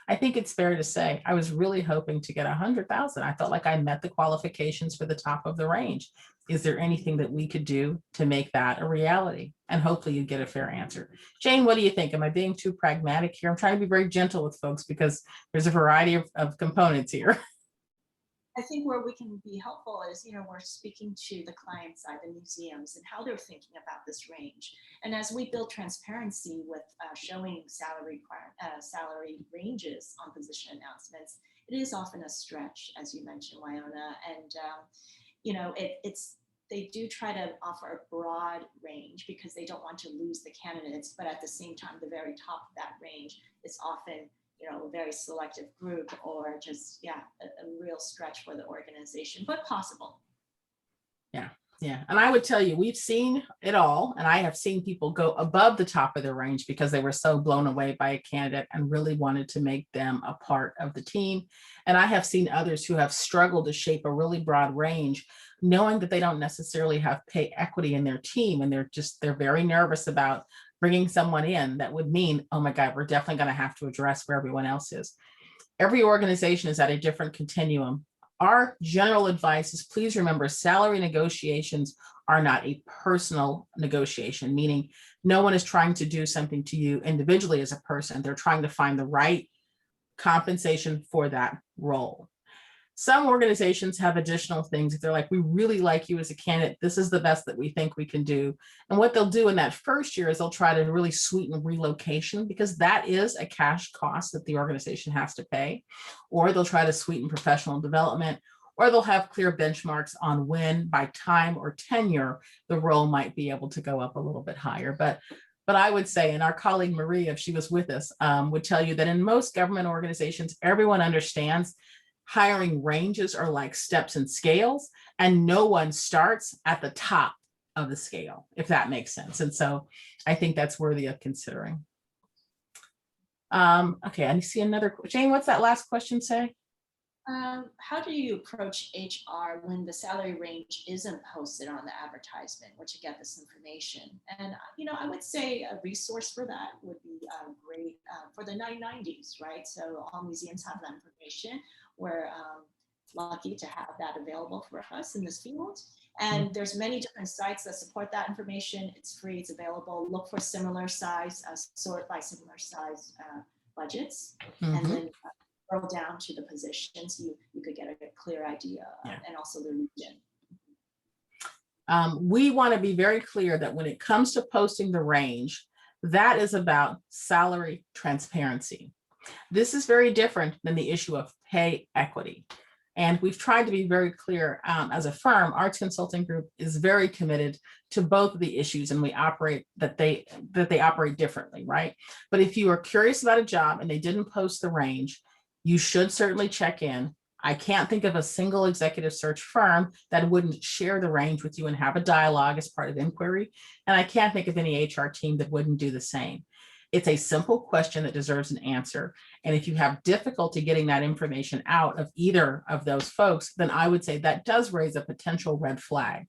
I think it's fair to say, I was really hoping to get 100,000. I felt like I met the qualifications for the top of the range. Is there anything that we could do to make that a reality? And hopefully you get a fair answer. Jane, what do you think? Am I being too pragmatic here? I'm trying to be very gentle with folks because there's a variety of components here. I think where we can be helpful is, we're speaking to the client side, the museums, and how they're thinking about this range. And as we build transparency with showing salary ranges on position announcements, it is often a stretch, as you mentioned, Wyona. And, they do try to offer a broad range because they don't want to lose the candidates. But at the same time, the very top of that range is often a very selective group or just, a real stretch for the organization, but possible. Yeah. And I would tell you, we've seen it all. And I have seen people go above the top of the range because they were so blown away by a candidate and really wanted to make them a part of the team. And I have seen others who have struggled to shape a really broad range, knowing that they don't necessarily have pay equity in their team. And they're very nervous about bringing someone in that would mean, oh my God, we're definitely going to have to address where everyone else is. Every organization is at a different continuum. Our general advice is please remember salary negotiations are not a personal negotiation, meaning no one is trying to do something to you individually as a person. They're trying to find the right compensation for that role. Some organizations have additional things. If they're like, we really like you as a candidate, this is the best that we think we can do. And what they'll do in that first year is they'll try to really sweeten relocation because that is a cash cost that the organization has to pay. Or they'll try to sweeten professional development, or they'll have clear benchmarks on when by time or tenure, the role might be able to go up a little bit higher. But I would say, and our colleague Marie, if she was with us, would tell you that in most government organizations, everyone understands hiring ranges are like steps and scales, and no one starts at the top of the scale, if that makes sense. And so I think that's worthy of considering. Okay, I see another, Jane, what's that last question say? How do you approach HR when the salary range isn't posted on the advertisement, where to get this information? And, I would say a resource for that would be great for the 990s, right? So all museums have that information. We're lucky to have that available for us in this field. And there's many different sites that support that information. It's free, it's available. Look for similar size, sort by similar size budgets, and then scroll down to the positions. You could get a clear idea, and also the region. We want to be very clear that when it comes to posting the range, that is about salary transparency. This is very different than the issue of pay equity. And we've tried to be very clear as a firm. Arts Consulting Group is very committed to both of the issues, and we operate that they operate differently, right? But if you are curious about a job and they didn't post the range, you should certainly check in. I can't think of a single executive search firm that wouldn't share the range with you and have a dialogue as part of inquiry. And I can't think of any HR team that wouldn't do the same. It's a simple question that deserves an answer. And if you have difficulty getting that information out of either of those folks, then I would say that does raise a potential red flag.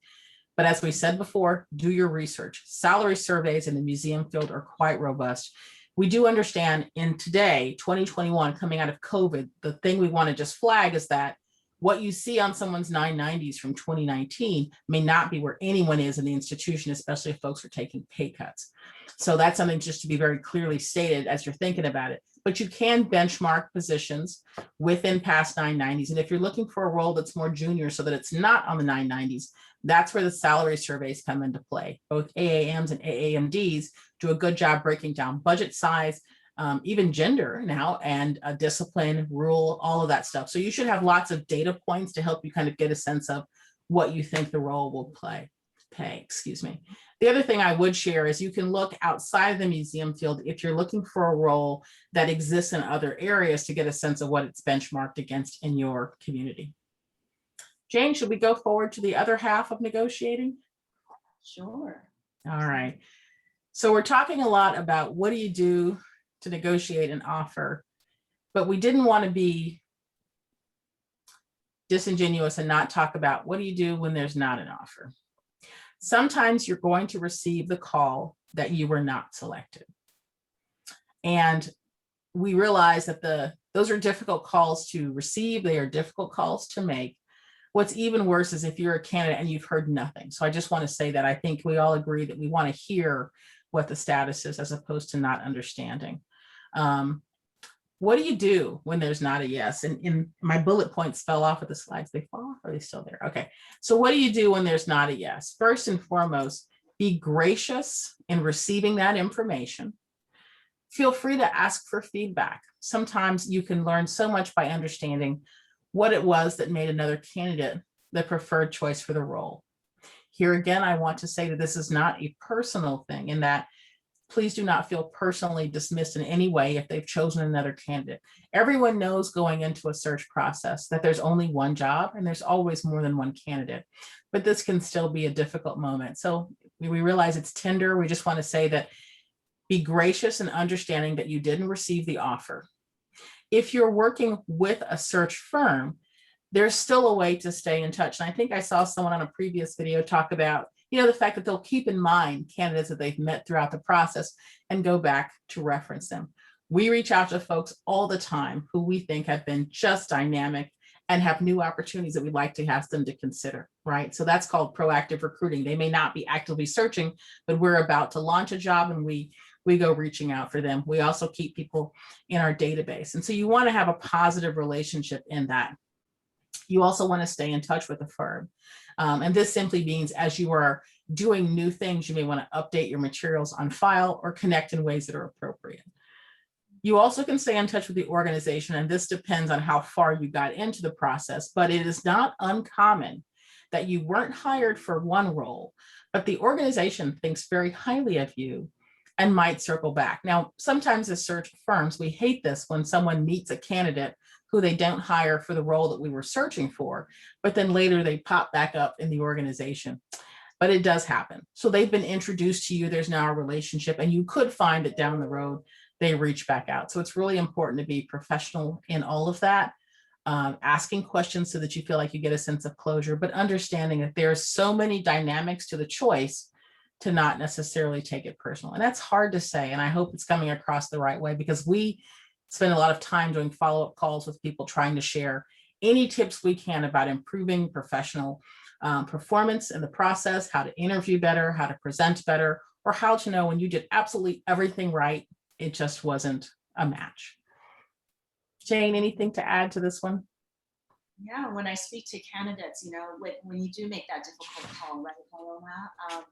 But as we said before, do your research. Salary surveys in the museum field are quite robust. We do understand in today, 2021, coming out of COVID, the thing we want to just flag is that what you see on someone's 990s from 2019 may not be where anyone is in the institution, especially if folks are taking pay cuts. So that's something just to be very clearly stated as you're thinking about it. But you can benchmark positions within past 990s. And if you're looking for a role that's more junior so that it's not on the 990s, that's where the salary surveys come into play. Both AAMs and AAMDs do a good job breaking down budget size, even gender now, and discipline, rule, all of that stuff. So you should have lots of data points to help you kind of get a sense of what you think the role will pay, excuse me. The other thing I would share is you can look outside the museum field if you're looking for a role that exists in other areas to get a sense of what it's benchmarked against in your community. Jane, should we go forward to the other half of negotiating? Sure. All right. So we're talking a lot about what do you do to negotiate an offer, but we didn't want to be disingenuous and not talk about what do you do when there's not an offer. Sometimes you're going to receive the call that you were not selected. And we realize that those are difficult calls to receive. They are difficult calls to make. What's even worse is if you're a candidate and you've heard nothing. So I just want to say that I think we all agree that we want to hear what the status is as opposed to not understanding. What do you do when there's not a yes? And in my bullet points fell off of the slides. They fall off, or are they still there? Okay. So what do you do when there's not a yes? First and foremost, be gracious in receiving that information. Feel free to ask for feedback. Sometimes you can learn so much by understanding what it was that made another candidate the preferred choice for the role. Here again, I want to say that this is not a personal thing, in that please do not feel personally dismissed in any way if they've chosen another candidate. Everyone knows going into a search process that there's only one job and there's always more than one candidate, but this can still be a difficult moment. So we realize it's tender. We just want to say that be gracious and understanding that you didn't receive the offer. If you're working with a search firm, there's still a way to stay in touch. And I think I saw someone on a previous video talk about, the fact that they'll keep in mind candidates that they've met throughout the process and go back to reference them. We reach out to folks all the time who we think have been just dynamic and have new opportunities that we'd like to ask them to consider, right? So that's called proactive recruiting. They may not be actively searching, but we're about to launch a job and we go reaching out for them. We also keep people in our database. And so you want to have a positive relationship in that. You also want to stay in touch with the firm. And this simply means as you are doing new things, you may want to update your materials on file or connect in ways that are appropriate. You also can stay in touch with the organization, and this depends on how far you got into the process, but it is not uncommon that you weren't hired for one role, but the organization thinks very highly of you and might circle back. Now, sometimes as search firms, we hate this when someone meets a candidate who they don't hire for the role that we were searching for, but then later they pop back up in the organization. But it does happen. So they've been introduced to you, there's now a relationship, and you could find that down the road they reach back out. So it's really important to be professional in all of that, asking questions so that you feel like you get a sense of closure, but understanding that there's so many dynamics to the choice to not necessarily take it personal. And that's hard to say. And I hope it's coming across the right way, because we spend a lot of time doing follow-up calls with people trying to share any tips we can about improving professional performance in the process, how to interview better, how to present better, or how to know when you did absolutely everything right, it just wasn't a match. Jane, anything to add to this one? Yeah, when I speak to candidates, when you do make that difficult call, right, Paloma,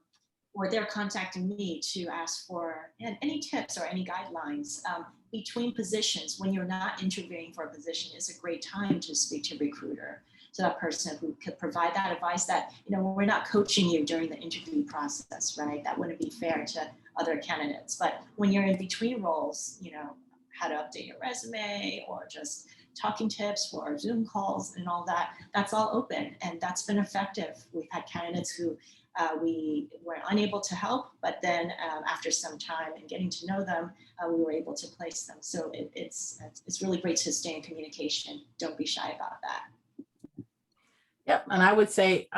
or they're contacting me to ask for any tips or any guidelines between positions, when you're not interviewing for a position, is a great time to speak to a recruiter. So that person who could provide that advice that, we're not coaching you during the interview process, right? That wouldn't be fair to other candidates. But when you're in between roles, how to update your resume or just talking tips for Zoom calls and all that, that's all open. And that's been effective. We've had candidates who we were unable to help, but then after some time and getting to know them, we were able to place them. So it's really great to stay in communication. Don't be shy about that. Yep. And I would say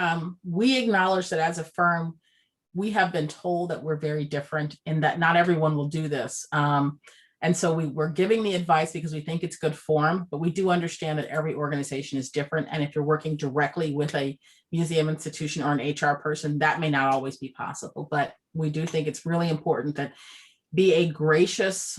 we acknowledge that as a firm, we have been told that we're very different and that not everyone will do this. And so we're giving the advice because we think it's good form, but we do understand that every organization is different. And if you're working directly with a museum institution or an HR person, that may not always be possible. But we do think it's really important that be a gracious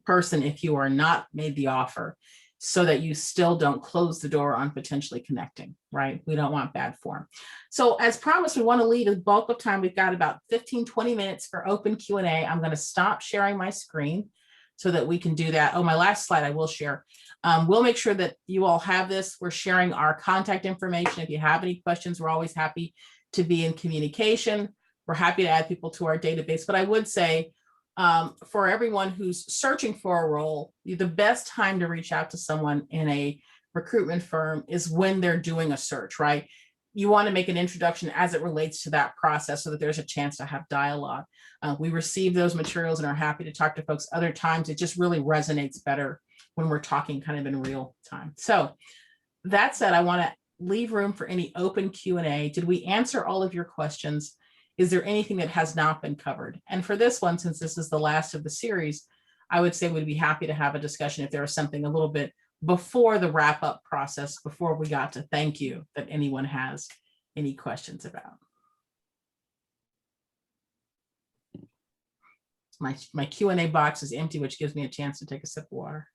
person if you are not made the offer, so that you still don't close the door on potentially connecting, right? We don't want bad form. So as promised, we want to leave the bulk of time. We've got about 15, 20 minutes for open Q&A. I'm going to stop sharing my screen so that we can do that. Oh, my last slide I will share. We'll make sure that you all have this. We're sharing our contact information. If you have any questions, we're always happy to be in communication. We're happy to add people to our database. But I would say, for everyone who's searching for a role, the best time to reach out to someone in a recruitment firm is when they're doing a search, right? You want to make an introduction as it relates to that process so that there's a chance to have dialogue. We receive those materials and are happy to talk to folks. Other times, it just really resonates better when we're talking kind of in real time. So that said, I want to leave room for any open Q&A. Did we answer all of your questions? Is there anything that has not been covered? And for this one, since this is the last of the series, I would say we'd be happy to have a discussion if there was something a little bit before the wrap up process, before we got to thank you, that anyone has any questions about. My Q&A box is empty, which gives me a chance to take a sip of water.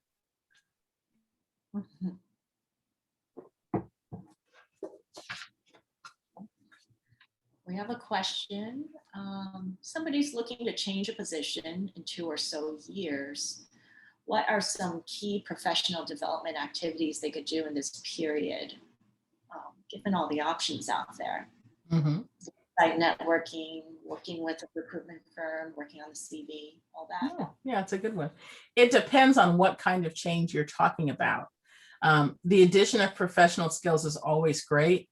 We have a question. Somebody's looking to change a position in 2 or so years. What are some key professional development activities they could do in this period, given all the options out there? Mm-hmm. Like networking, working with a recruitment firm, working on the CV, all that. Oh, yeah, it's a good one. It depends on what kind of change you're talking about. The addition of professional skills is always great.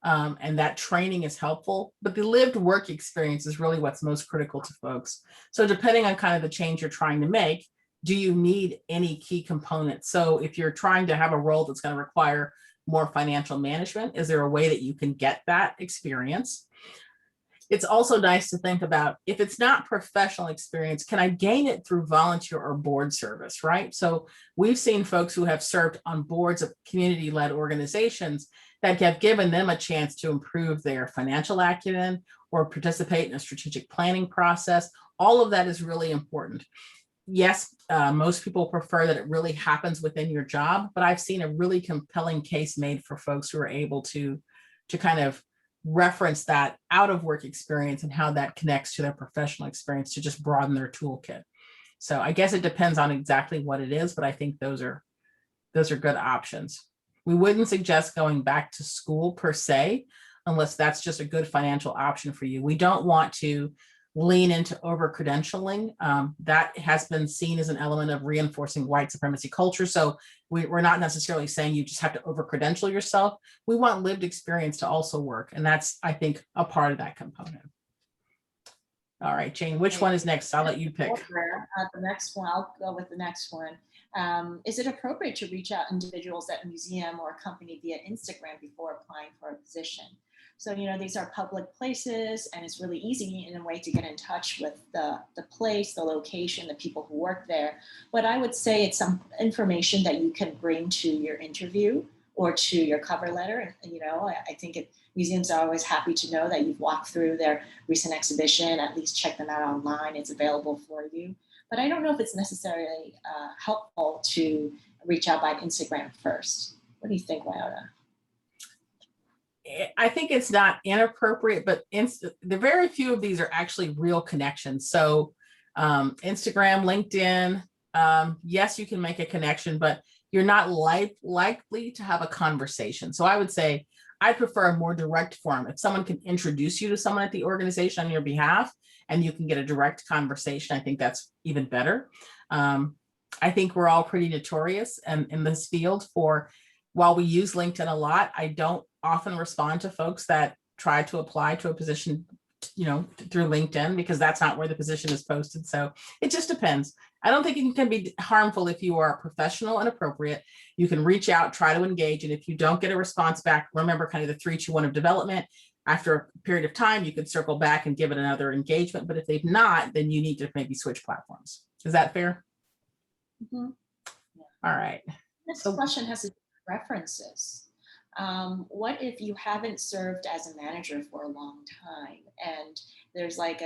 And that training is helpful, but the lived work experience is really what's most critical to folks. So depending on kind of the change you're trying to make, do you need any key components? So if you're trying to have a role that's going to require more financial management, is there a way that you can get that experience? It's also nice to think about, if it's not professional experience, can I gain it through volunteer or board service, right? So we've seen folks who have served on boards of community-led organizations that have given them a chance to improve their financial acumen or participate in a strategic planning process. All of that is really important. Yes, most people prefer that it really happens within your job, but I've seen a really compelling case made for folks who are able to kind of reference that out of work experience and how that connects to their professional experience to just broaden their toolkit. So I guess it depends on exactly what it is, but I think those are good options. We wouldn't suggest going back to school per se, unless that's just a good financial option for you. We don't want to lean into over credentialing. That has been seen as an element of reinforcing white supremacy culture. So we're not necessarily saying you just have to over credential yourself. We want lived experience to also work. And that's, I think, a part of that component. All right, Jane, which one is next? I'll let you pick. The next one, I'll go with the next one. Is it appropriate to reach out individuals at a museum or a company via Instagram before applying for a position? So, these are public places, and it's really easy in a way to get in touch with the place, the location, the people who work there. But I would say it's some information that you can bring to your interview or to your cover letter. And, I think museums are always happy to know that you've walked through their recent exhibition, at least check them out online. It's available for you. But I don't know if it's necessarily helpful to reach out by Instagram first. What do you think, Wyona? I think it's not inappropriate, but the very few of these are actually real connections. So Instagram, LinkedIn, yes, you can make a connection, but you're not likely to have a conversation. So I would say I prefer a more direct form. If someone can introduce you to someone at the organization on your behalf and you can get a direct conversation, I think that's even better. I think we're all pretty notorious in this field for, while we use LinkedIn a lot, I don't often respond to folks that try to apply to a position, through LinkedIn, because that's not where the position is posted. So it just depends. I don't think it can be harmful if you are professional and appropriate. You can reach out, try to engage. And if you don't get a response back, remember kind of the 3-2-1 of development. After a period of time, you could circle back and give it another engagement. But if they've not, then you need to maybe switch platforms. Is that fair? Mm-hmm. Yeah. All right. This question has to do with references. What if you haven't served as a manager for a long time and there's like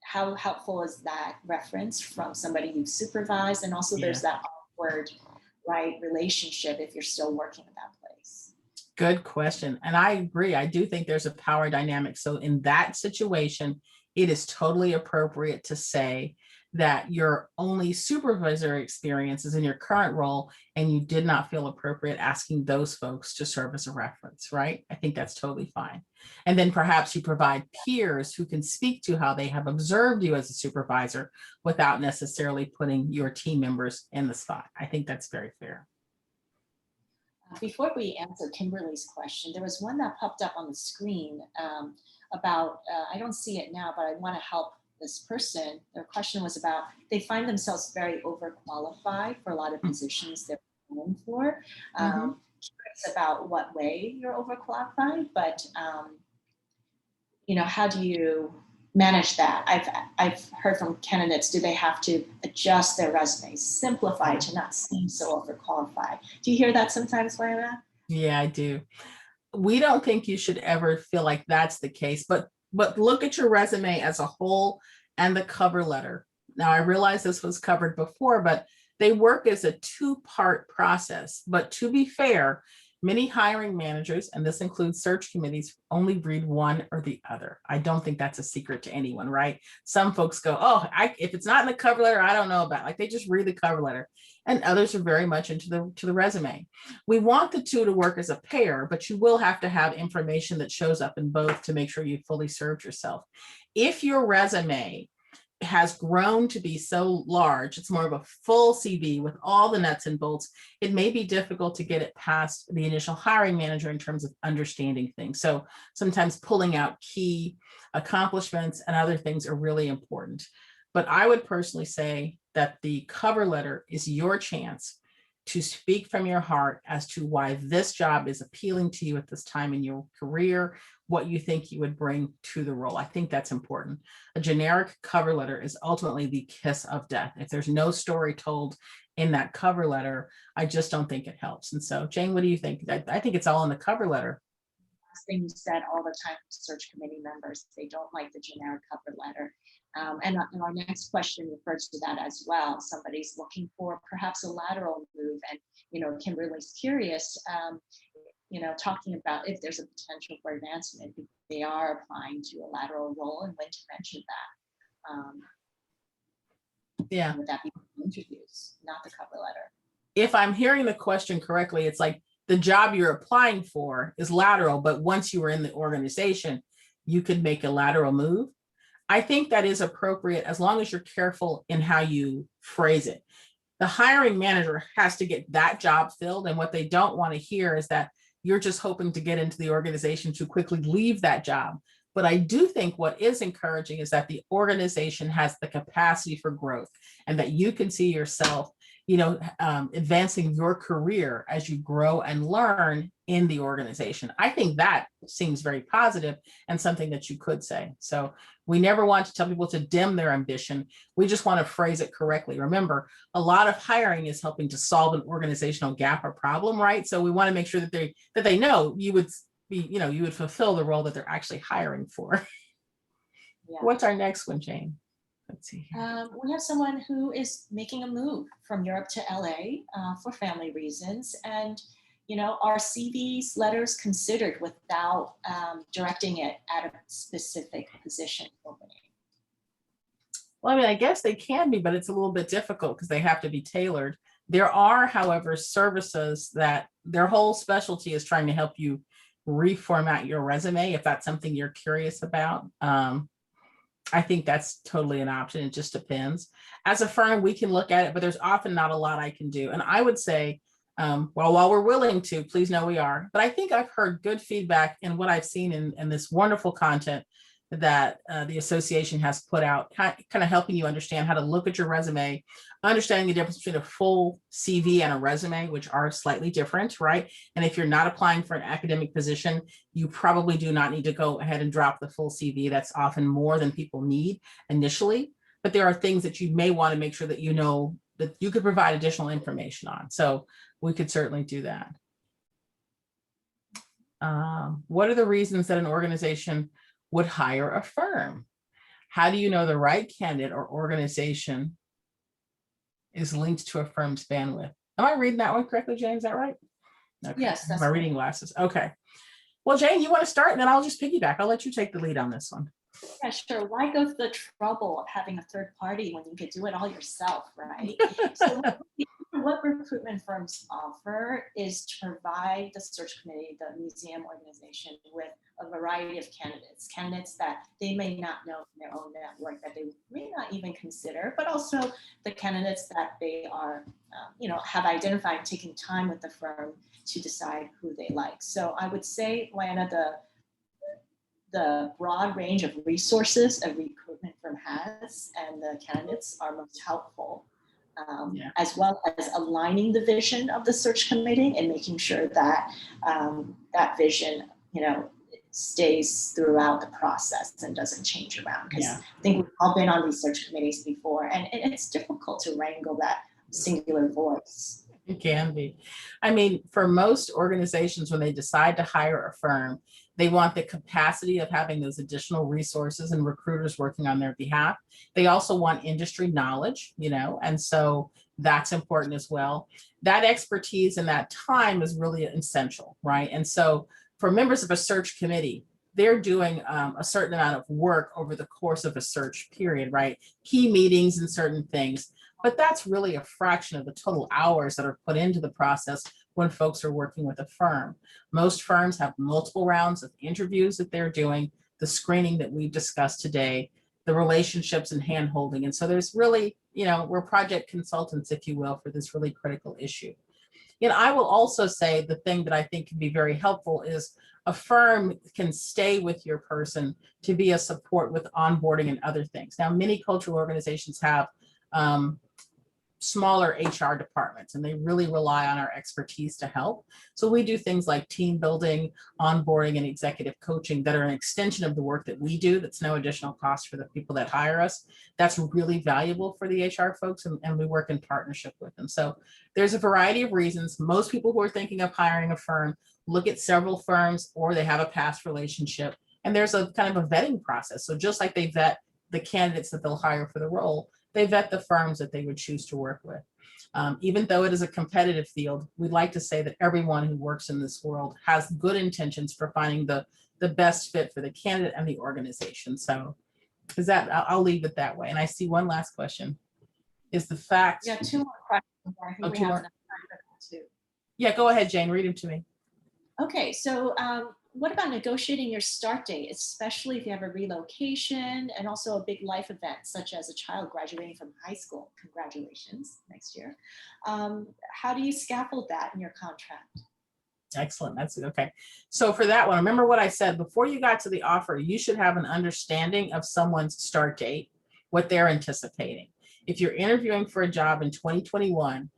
how helpful is that reference from somebody you've supervised? And also there's that awkward, relationship if you're still working at that place. Good question. And I agree. I do think there's a power dynamic. So in that situation, it is totally appropriate to say that your only supervisory experience is in your current role and you did not feel appropriate asking those folks to serve as a reference, right? I think that's totally fine. And then perhaps you provide peers who can speak to how they have observed you as a supervisor without necessarily putting your team members in the spot. I think that's very fair. Before we answer Kimberly's question, there was one that popped up on the screen about, I don't see it now, but I want to help this person. Their question was about, they find themselves very overqualified for a lot of positions they're going for. Curious about what way you're overqualified, but how do you manage that? I've heard from candidates, do they have to adjust their resumes, simplify to not seem so overqualified? Do you hear that sometimes, Wyona? Yeah, I do. We don't think you should ever feel like that's the case, but look at your resume as a whole and the cover letter. Now, I realize this was covered before, but they work as a 2-part process. But to be fair, many hiring managers, and this includes search committees, only read one or the other. I don't think that's a secret to anyone, right? Some folks go, if it's not in the cover letter, I don't know about it. Like they just read the cover letter. And others are very much into the resume. We want the two to work as a pair, but you will have to have information that shows up in both to make sure you fully served yourself. If your resume has grown to be so large, it's more of a full CV with all the nuts and bolts, it may be difficult to get it past the initial hiring manager in terms of understanding things. So sometimes pulling out key accomplishments and other things are really important. But I would personally say that the cover letter is your chance to speak from your heart as to why this job is appealing to you at this time in your career, what you think you would bring to the role. I think that's important. A generic cover letter is ultimately the kiss of death. If there's no story told in that cover letter, I just don't think it helps. And so, Jane, what do you think? I think it's all in the cover letter. Thing said all the time to search committee members, they don't like the generic cover letter. And our next question refers to that as well. Somebody's looking for perhaps a lateral move, and Kimberly's curious, talking about if there's a potential for advancement, if they are applying to a lateral role and when to mention that. Yeah. Would that be interviews, not the cover letter? If I'm hearing the question correctly, it's like the job you're applying for is lateral, but once you were in the organization, you could make a lateral move. I think that is appropriate as long as you're careful in how you phrase it. The hiring manager has to get that job filled. And what they don't want to hear is that you're just hoping to get into the organization to quickly leave that job. But I do think what is encouraging is that the organization has the capacity for growth and that you can see yourself, advancing your career as you grow and learn in the organization. I think that seems very positive and something that you could say. So we never want to tell people to dim their ambition. We just want to phrase it correctly. Remember, a lot of hiring is helping to solve an organizational gap or problem, right? So we want to make sure that they know you would you would fulfill the role that they're actually hiring for. Yeah. What's our next one, Jane? Let's see here. We have someone who is making a move from Europe to LA for family reasons. And, are CVs letters considered without directing it at a specific position opening? Well, I mean, I guess they can be, but it's a little bit difficult because they have to be tailored. There are, however, services that their whole specialty is trying to help you reformat your resume if that's something you're curious about. I think that's totally an option. It just depends. As a firm, we can look at it, but there's often not a lot I can do. And I would say, while we're willing to, please know we are. But I think I've heard good feedback in what I've seen in this wonderful content that the association has put out, kind of helping you understand how to look at your resume, understanding the difference between a full CV and a resume, which are slightly different, right? And if you're not applying for an academic position, you probably do not need to go ahead and drop the full CV. That's often more than people need initially, but there are things that you may want to make sure that you know that you could provide additional information on. So we could certainly do that. What are the reasons that an organization would hire a firm? How do you know the right candidate or organization is linked to a firm's bandwidth? Am I reading that one correctly, Jane? Is that right? Okay. Yes, that's my right. reading glasses. Okay. Well, Jane, you want to start and then I'll just piggyback. I'll let you take the lead on this one. Yeah, sure. Why go through the trouble of having a third party when you could do it all yourself, right? So what recruitment firms offer is to provide the search committee, the museum organization, with a variety of candidates that they may not know from their own network, that they may not even consider, but also the candidates that they are, have identified, taking time with the firm to decide who they like. So I would say, Lana, the broad range of resources a recruitment firm has and the candidates are most helpful, as well as aligning the vision of the search committee and making sure that that vision, stays throughout the process and doesn't change around. Because I think we've all been on these search committees before, and it's difficult to wrangle that singular voice. It can be. I mean, for most organizations, when they decide to hire a firm, they want the capacity of having those additional resources and recruiters working on their behalf. They also want industry knowledge, and so that's important as well. That expertise and that time is really essential, right? And so for members of a search committee, they're doing a certain amount of work over the course of a search period, right? Key meetings and certain things. But that's really a fraction of the total hours that are put into the process when folks are working with a firm. Most firms have multiple rounds of interviews that they're doing, the screening that we've discussed today, the relationships and handholding. And so there's really, we're project consultants, if you will, for this really critical issue. I will also say the thing that I think can be very helpful is a firm can stay with your person to be a support with onboarding and other things. Now, many cultural organizations have smaller HR departments, and they really rely on our expertise to help. So we do things like team building, onboarding, and executive coaching that are an extension of the work that we do. That's no additional cost for the people that hire us. That's really valuable for the HR folks, and we work in partnership with them. So there's a variety of reasons. Most people who are thinking of hiring a firm look at several firms, or they have a past relationship, and there's a kind of a vetting process. So just like they vet the candidates that they'll hire for the role, they vet the firms that they would choose to work with. Even though it is a competitive field, we'd like to say that everyone who works in this world has good intentions for finding the best fit for the candidate and the organization. So I'll leave it that way. And I see one last question. is the fact. Yeah, two more questions. I think Oh, we two have more. enough time for that too. Yeah, go ahead, Jane, read them to me. Okay, so what about negotiating your start date, especially if you have a relocation and also a big life event, such as a child graduating from high school? Congratulations, next year. How do you scaffold that in your contract? Excellent. That's okay. So for that one, remember what I said before you got to the offer, you should have an understanding of someone's start date, what they're anticipating. If you're interviewing for a job in 2021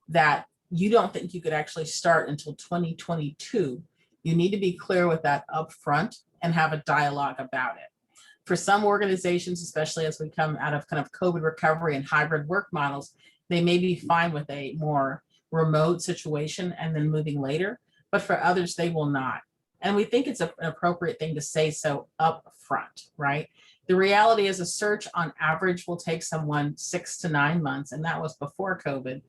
that you don't think you could actually start until 2022, you need to be clear with that up front and have a dialogue about it. For some organizations, especially as we come out of kind of COVID recovery and hybrid work models, they may be fine with a more remote situation and then moving later, but for others, they will not. And we think it's an appropriate thing to say so up front, right? The reality is a search on average will take someone 6 to 9 months, and that was before COVID,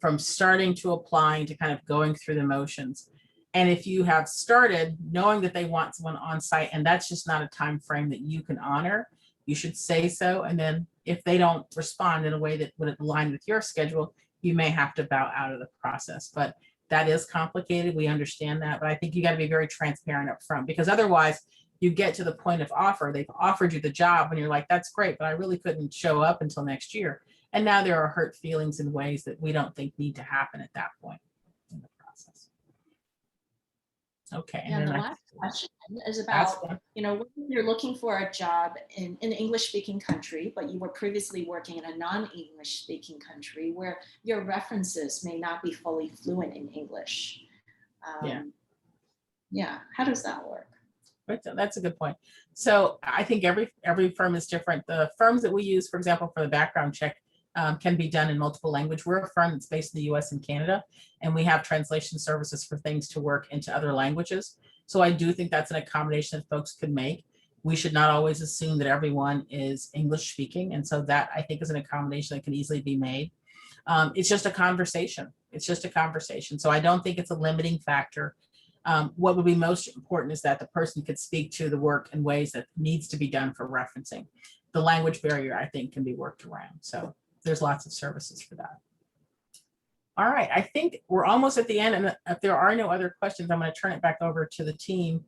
from starting to applying to kind of going through the motions. And if you have started knowing that they want someone on site and that's just not a time frame that you can honor, you should say so. And then if they don't respond in a way that would align with your schedule, you may have to bow out of the process. But that is complicated. We understand that. But I think you got to be very transparent up front, because otherwise you get to the point of offer. They've offered you the job and you're like, that's great, but I really couldn't show up until next year. And now there are hurt feelings in ways that we don't think need to happen at that point in the process. Okay. And the last question is about, when you're looking for a job in an English-speaking country, but you were previously working in a non-English speaking country where your references may not be fully fluent in English. Yeah. How does that work? Right, that's a good point. So I think every firm is different. The firms that we use, for example, for the background check, can be done in multiple language. We're a firm that's based in the US and Canada, and we have translation services for things to work into other languages. So I do think that's an accommodation that folks could make. We should not always assume that everyone is English speaking. And so that, I think, is an accommodation that can easily be made. It's just a conversation. It's just a conversation. So I don't think it's a limiting factor. What would be most important is that the person could speak to the work in ways that needs to be done for referencing. The language barrier, I think, can be worked around. So there's lots of services for that. All right, I think we're almost at the end, and if there are no other questions, I'm going to turn it back over to the team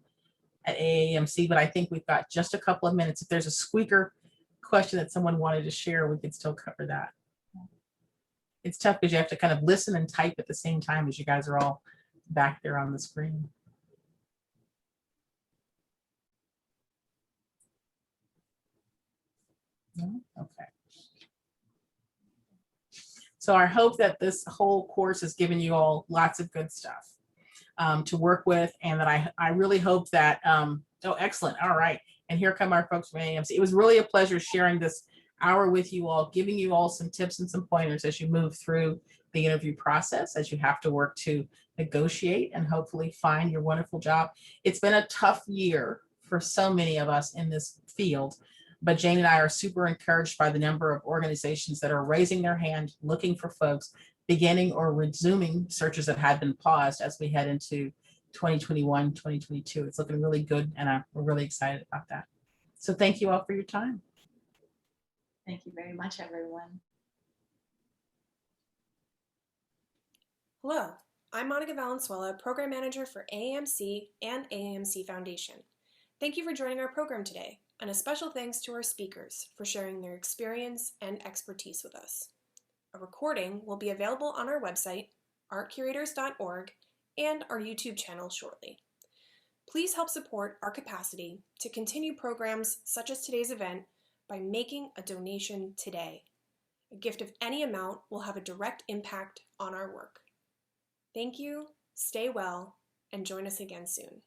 at AAMC, but I think we've got just a couple of minutes. If there's a squeaker question that someone wanted to share, we could still cover that. It's tough because you have to kind of listen and type at the same time as you guys are all back there on the screen. No? Okay. So I hope that this whole course has given you all lots of good stuff to work with, and that I really hope that, oh, excellent. All right. And here come our folks from AAMC. It was really a pleasure sharing this hour with you all, giving you all some tips and some pointers as you move through the interview process, as you have to work to negotiate and hopefully find your wonderful job. It's been a tough year for so many of us in this field, but Jane and I are super encouraged by the number of organizations that are raising their hand, looking for folks, beginning or resuming searches that had been paused as we head into 2021, 2022. It's looking really good, and we're really excited about that. So thank you all for your time. Thank you very much, everyone. Hello, I'm Monica Valenzuela, Program Manager for AAMC and AAMC Foundation. Thank you for joining our program today, and a special thanks to our speakers for sharing their experience and expertise with us. A recording will be available on our website, artcurators.org, and our YouTube channel shortly. Please help support our capacity to continue programs such as today's event by making a donation today. A gift of any amount will have a direct impact on our work. Thank you, stay well, and join us again soon.